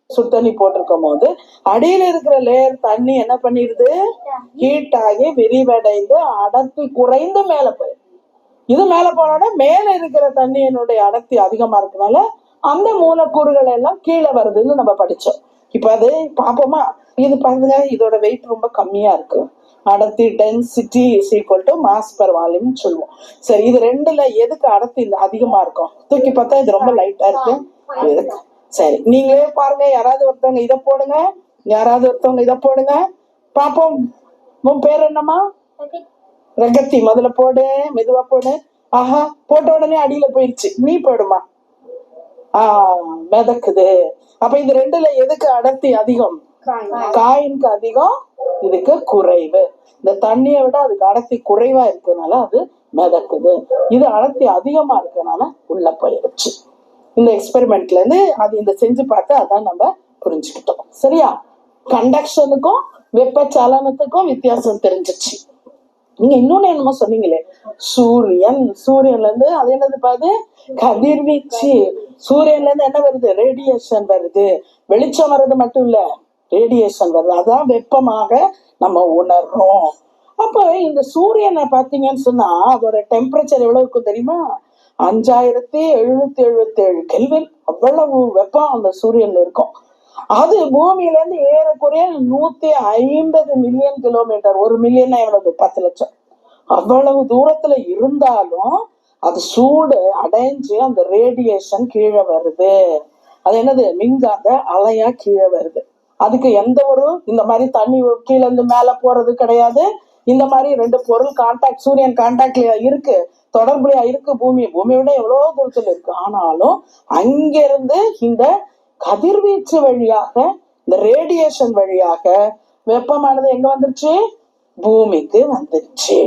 சுடு தண்ணி போட்டிருக்கும் போது அடியில இருக்கிற லேயர் தண்ணி என்ன பண்ணிடுது, ஹீட் ஆகி விரிவடைந்து அடர்த்தி குறைந்து மேல போயிடும். இது மேல போனோட மேல இருக்கிற தண்ணியினுடைய அடர்த்தி அதிகமா இருக்கனால அந்த மூலக்கூறுகள் எல்லாம் கீழே வருதுன்னு நம்ம படிச்சோம். இப்ப அது பாப்போமா? இது பாருங்க, இதோட வெயிட் ரொம்ப கம்மியா இருக்கு. அடர்த்தி density is equal to mass per volume சொல்லுவோம். சரி, இது ரெண்டுல எதுக்கு அடர்த்தி அதிகமா இருக்கும்? தூக்கி பார்த்தா இது ரொம்ப லைட்டா இருக்கு. சரி, நீங்களே பாருங்க, யாராவது ஒருத்தவங்க இதை போடுங்க, யாராவது ஒருத்தவங்க இதை போடுங்க பாப்போம். உன் பேர் என்னம்மா? ரகத்தி. முதல்ல போடு, மெதுவா போடு. ஆஹா, போட்ட உடனே அடியில போயிடுச்சு. நீ போடுமா? மிதக்குது. அப்ப இது ரெண்டுல எதுக்கு அடர்த்தி அதிகம்? காயினுக்கு அதிகம், இதுக்கு குறைவு. இந்த தண்ணியை விட அதுக்கு அடர்த்தி குறைவா இருக்கனால அது மிதக்குது. இது அடர்த்தி அதிகமா இருக்கனால உள்ள போயிடுச்சு. இந்த எக்ஸ்பெரிமெண்ட்ல இருந்து அது இந்த செஞ்சு பார்த்து அதான் நம்ம புரிஞ்சுக்கிட்டோம். சரியா? கண்டக்ஷனுக்கும் வெப்பச்சலனத்துக்கும் வித்தியாசம் தெரிஞ்சிச்சு. நீங்க இன்னொன்னு என்னமோ சொன்னீங்களே, சூரியன்ல இருந்து அது என்னது பாது, கதிர்வீச்சு. சூரியன்ல இருந்து என்ன வருது, ரேடியேஷன் வருது. வெளிச்சம் வர்றது மட்டும் இல்ல, ரேடியேஷன் வருது. அதான் வெப்பமாக நம்ம உணர்றோம். அப்ப இந்த சூரியனை பாத்தீங்கன்னு சொன்னா அதோட டெம்பரேச்சர் எவ்வளவு இருக்கும் தெரியுமா? 5777 கெல்வின். அவ்வளவு வெப்பம் அந்த சூரியன்ல இருக்கும். அது பூமியில இருந்து ஏறக்குறைய 150 மில்லியன் கிலோமீட்டர். 1 மில்லியன் எவ்வளவு, 10 லட்சம். அவ்வளவு தூரத்துல இருந்தாலும் அது சூடு அடைஞ்சு அந்த ரேடியேஷன் கீழே வருது. அது என்னது, மின்காந்த அலையா கீழே வருது. அதுக்கு எந்த ஒரு இந்த மாதிரி தண்ணி கீழே இருந்து மேல போறது கிடையாது. இந்த மாதிரி ரெண்டு பொருள் கான்டாக்ட், சூரியன் கான்டாக்ட்ல இருக்கு, தொடர்புலையா இருக்கு. பூமியை விட எவ்வளவு தூரத்துல இருக்கு. ஆனாலும் அங்கிருந்து இந்த கதிர்வீச்சு வழியாக, இந்த ரேடியேஷன் வழியாக வெப்பமானது எங்க வந்துருச்சு, பூமிக்கு வந்துருச்சு.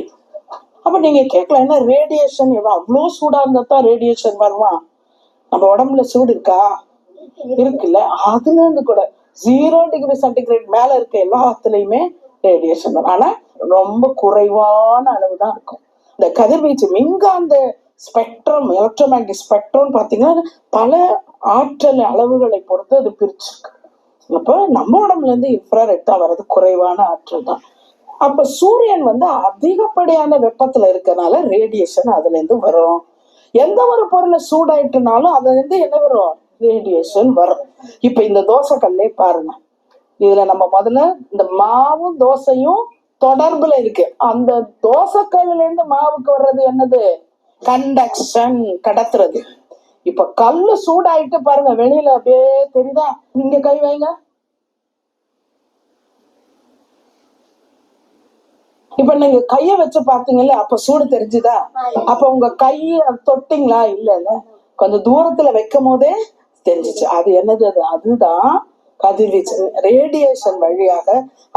அப்ப நீங்க கேட்கலாம், என்ன ரேடியேஷன் அவ்வளவு சூடா இருந்தா தான் ரேடியேஷன் வருமா? நம்ம உடம்புல சூடு இருக்கா? இருக்குல்ல. அதுல இருந்து கூட 0 டிகிரி சென்டிகிரேட் மேல இருக்க எல்லாத்துலயுமே ரேடியேஷன் வரும். ஆனா ரொம்ப குறைவான அளவு தான் இருக்கும். இந்த கதிர்வீச்சு மின்காந்த ஸ்பெக்ட்ரம், எலக்ட்ரோமேக்னெட்டிக் ஸ்பெக்ட்ரம் பாத்தீங்கன்னா பல ஆற்றல் அளவுகளை பொறுத்து அது பிரிச்சிருக்கு. அப்ப நம்ம உடம்புல இருந்து இன்ஃப்ராரெட்டா வர்றது குறைவான ஆற்றல் தான். அப்ப சூரியன் வந்து அதிகப்படியான வெப்பத்துல இருக்கனால ரேடியேஷன் அதுல இருந்து வரும். எந்த ஒரு பொருளை சூடாயிட்டுனாலும் அதுல இருந்து என்ன வரும்? ரேடியேஷன் வரும். இப்ப இந்த தோசை கல்லே பாருங்க, இதுல நம்ம முதல்ல இந்த மாவும் தோசையும் தொடர்புல இருக்கு. அந்த தோசை கல்லுல இருந்து மாவுக்கு வர்றது என்னது? கண்டக்ஷன், கடத்துறது. இப்ப கல்லு சூடாயிட்டு பாருங்க, வெளியில அப்படியே தெரியுதா? நீங்க கை வைங்க. இப்ப நீங்க கைய வச்சு பாத்தீங்கல்ல, அப்ப சூடு தெரிஞ்சுதா? அப்ப உங்க கைய தொட்டிங்களா? இல்ல, கொஞ்சம் தூரத்துல வைக்கும் போதே தெரிஞ்சிச்சு. அது என்னது? அதுதான் கதிர்வீச்சு. ரேடியேஷன் வழியாக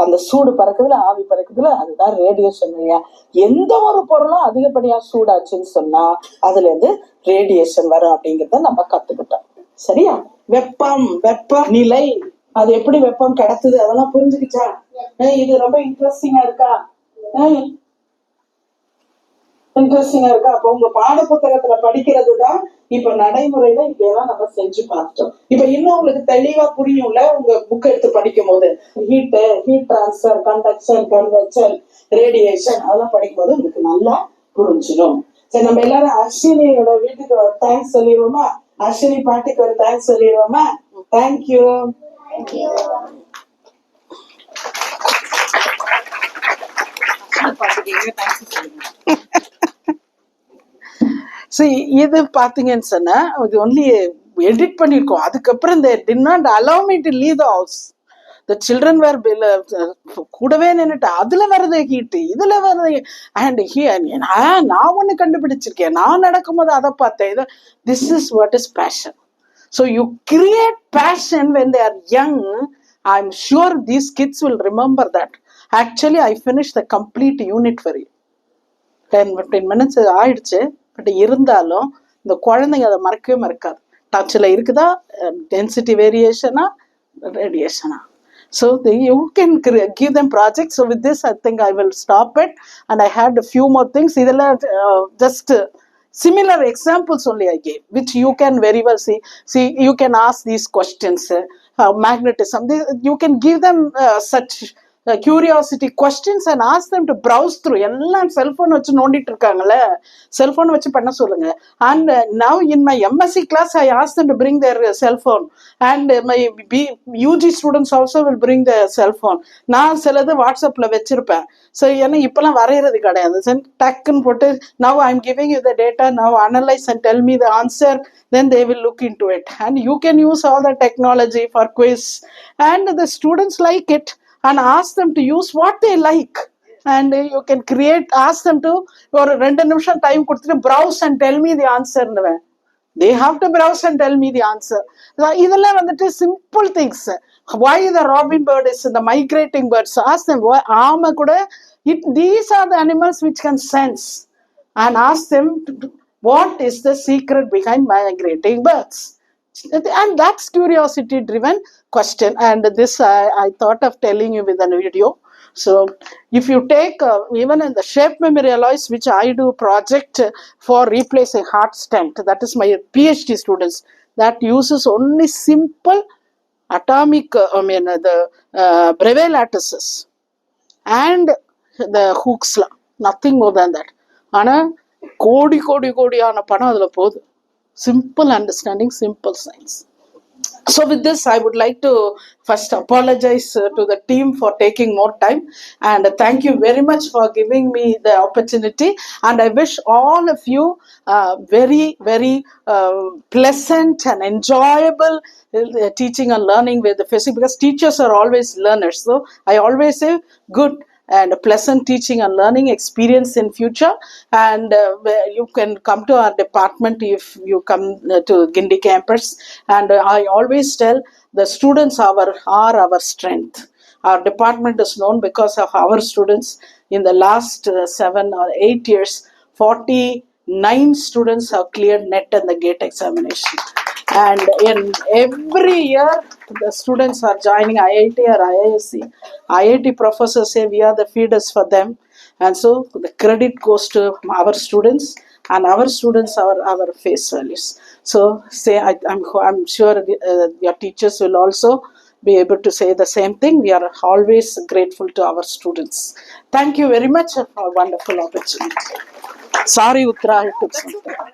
அந்த சூடு பறக்குதுல, ஆவி பறக்குதுல, அதுதான் ரேடியேஷன் வழியா. எந்த ஒரு பொருளும் அதிகப்படியா சூடாச்சுன்னு சொன்னா அதுல இருந்து ரேடியேஷன் வரும் அப்படிங்கறத நம்ம கத்துக்கிட்டோம். சரியா? வெப்பம், வெப்ப நிலை, அது எப்படி வெப்பம் கடத்துது அதெல்லாம் புரிஞ்சுக்கிச்சா? இது ரொம்ப இன்ட்ரெஸ்டிங்கா இருக்கா? இன்ட்ரெஸ்டிங்கா இருக்கா? அப்ப உங்க பாட புத்தகத்துல படிக்கிறதுதான் இப்ப நடைமுறையில இப்பெல்லாம் நம்ம செஞ்சு பார்த்தோம். இப்ப இன்னும் உங்களுக்கு தெளிவா புரியும்ல உங்க புக் எடுத்து படிக்கும் போது. Heat transfer, conduction, convection, radiation அதெல்லாம் படிக்கும் போது உங்களுக்கு நல்லா புரிஞ்சிடும். சரி, நம்ம எல்லாரும் அஸ்வினியோட வீட்டுக்கு ஒரு தேங்க்ஸ் சொல்லிடுவோமா? அஸ்வினி பாட்டிக்கு ஒரு தேங்க்ஸ் சொல்லிடுவோமா? தேங்க்யூ. இது பாத்தீங்கன்னு சொன்னா இது ஒன்லி எடிட் பண்ணிருக்கோம். அதுக்கப்புறம் இந்த did not allow me to leave the house. The children were கூடவே நின்னுட்டு அதுல வர்றது ஹீட், இதுல வர்றது. அண்ட் நான் ஒண்ணு கண்டுபிடிச்சிருக்கேன், நான் நடக்கும்போது அதை பார்த்தேன். This is what is passion. So you create passion when they are young. I'm sure these kids will remember that. Actually, I finished the complete unit for you. 10-15 minutes ஆயிடுச்சு. But இருந்தாலும் இந்த குழந்தைங்க அதை மறக்கவே மறக்காது. டச்சில் இருக்குதா, density வேரியேஷனா, ரேடியேஷனா. So you can give them projects. So with this, I think I will stop it. And I had a few more things. இதெல்லாம் just similar examples only I gave, which you can very well see. You can ask these questions. Magnetism. You can give them such curiosity questions and ask them to browse through. எல்லாம் cellphone வச்சு நோண்டிட்டு இருக்காங்கல்ல, cellphone வச்சு பண்ண சொல்லுங்க. And now in my MSc class, I asked them to bring their cell phone. And my UG students also will bring their cell phone. நான் சிலது வாட்ஸ்அப்ல வச்சிருப்பேன். ஸோ ஏன்னா இப்பெல்லாம் வரைகிறது கிடையாது. டக்குன்னு போட்டு now I'm giving you the data, now analyze and tell me the answer, then they will look into it. And you can use all the technology for quiz. And the students like it. And ask them to use what they like. And you can ask them to ஒரு 2 நிமிஷம் time கொடுத்துட்டு browse and tell me the answer. They have to browse and tell me the answer. இதெல்லாம் வந்துட்டு simple things. Why the robin bird is the migrating birds? Ask them. ஆமை கூட, these are the animals which can sense. And ask them what is the secret behind migrating birds. And that's curiosity driven question. And this I thought of telling you with a video. So if you take even in the shape memory alloys, which I do project for replacing heart stent, that is my PhD students, that uses only simple atomic the Breville lattices and the hooks, nothing more than that. ஆனா கோடியான பணம் அதுல போகுது. Simple understanding, simple science. So with this, I would like to first apologize to the team for taking more time, and thank you very much for giving me the opportunity. And I wish all of you very pleasant and enjoyable teaching and learning with the physics, because teachers are always learners. So I always say good and a pleasant teaching and learning experience in future. And you can come to our department if you come to Gindi campus. And I always tell the students are our strength. Our department is known because of our students. In the last 7 or 8 years, 49 students have cleared NET and the GATE examination. And in every year, the students are joining IIT or IISc. IIT professors say we are the feeders for them. And so the credit goes to our students, and our students are our face values. So say I'm sure your teachers will also be able to say the same thing. We are always grateful to our students. Thank you very much for a wonderful opportunity. Sorry, Uttara, I took some time.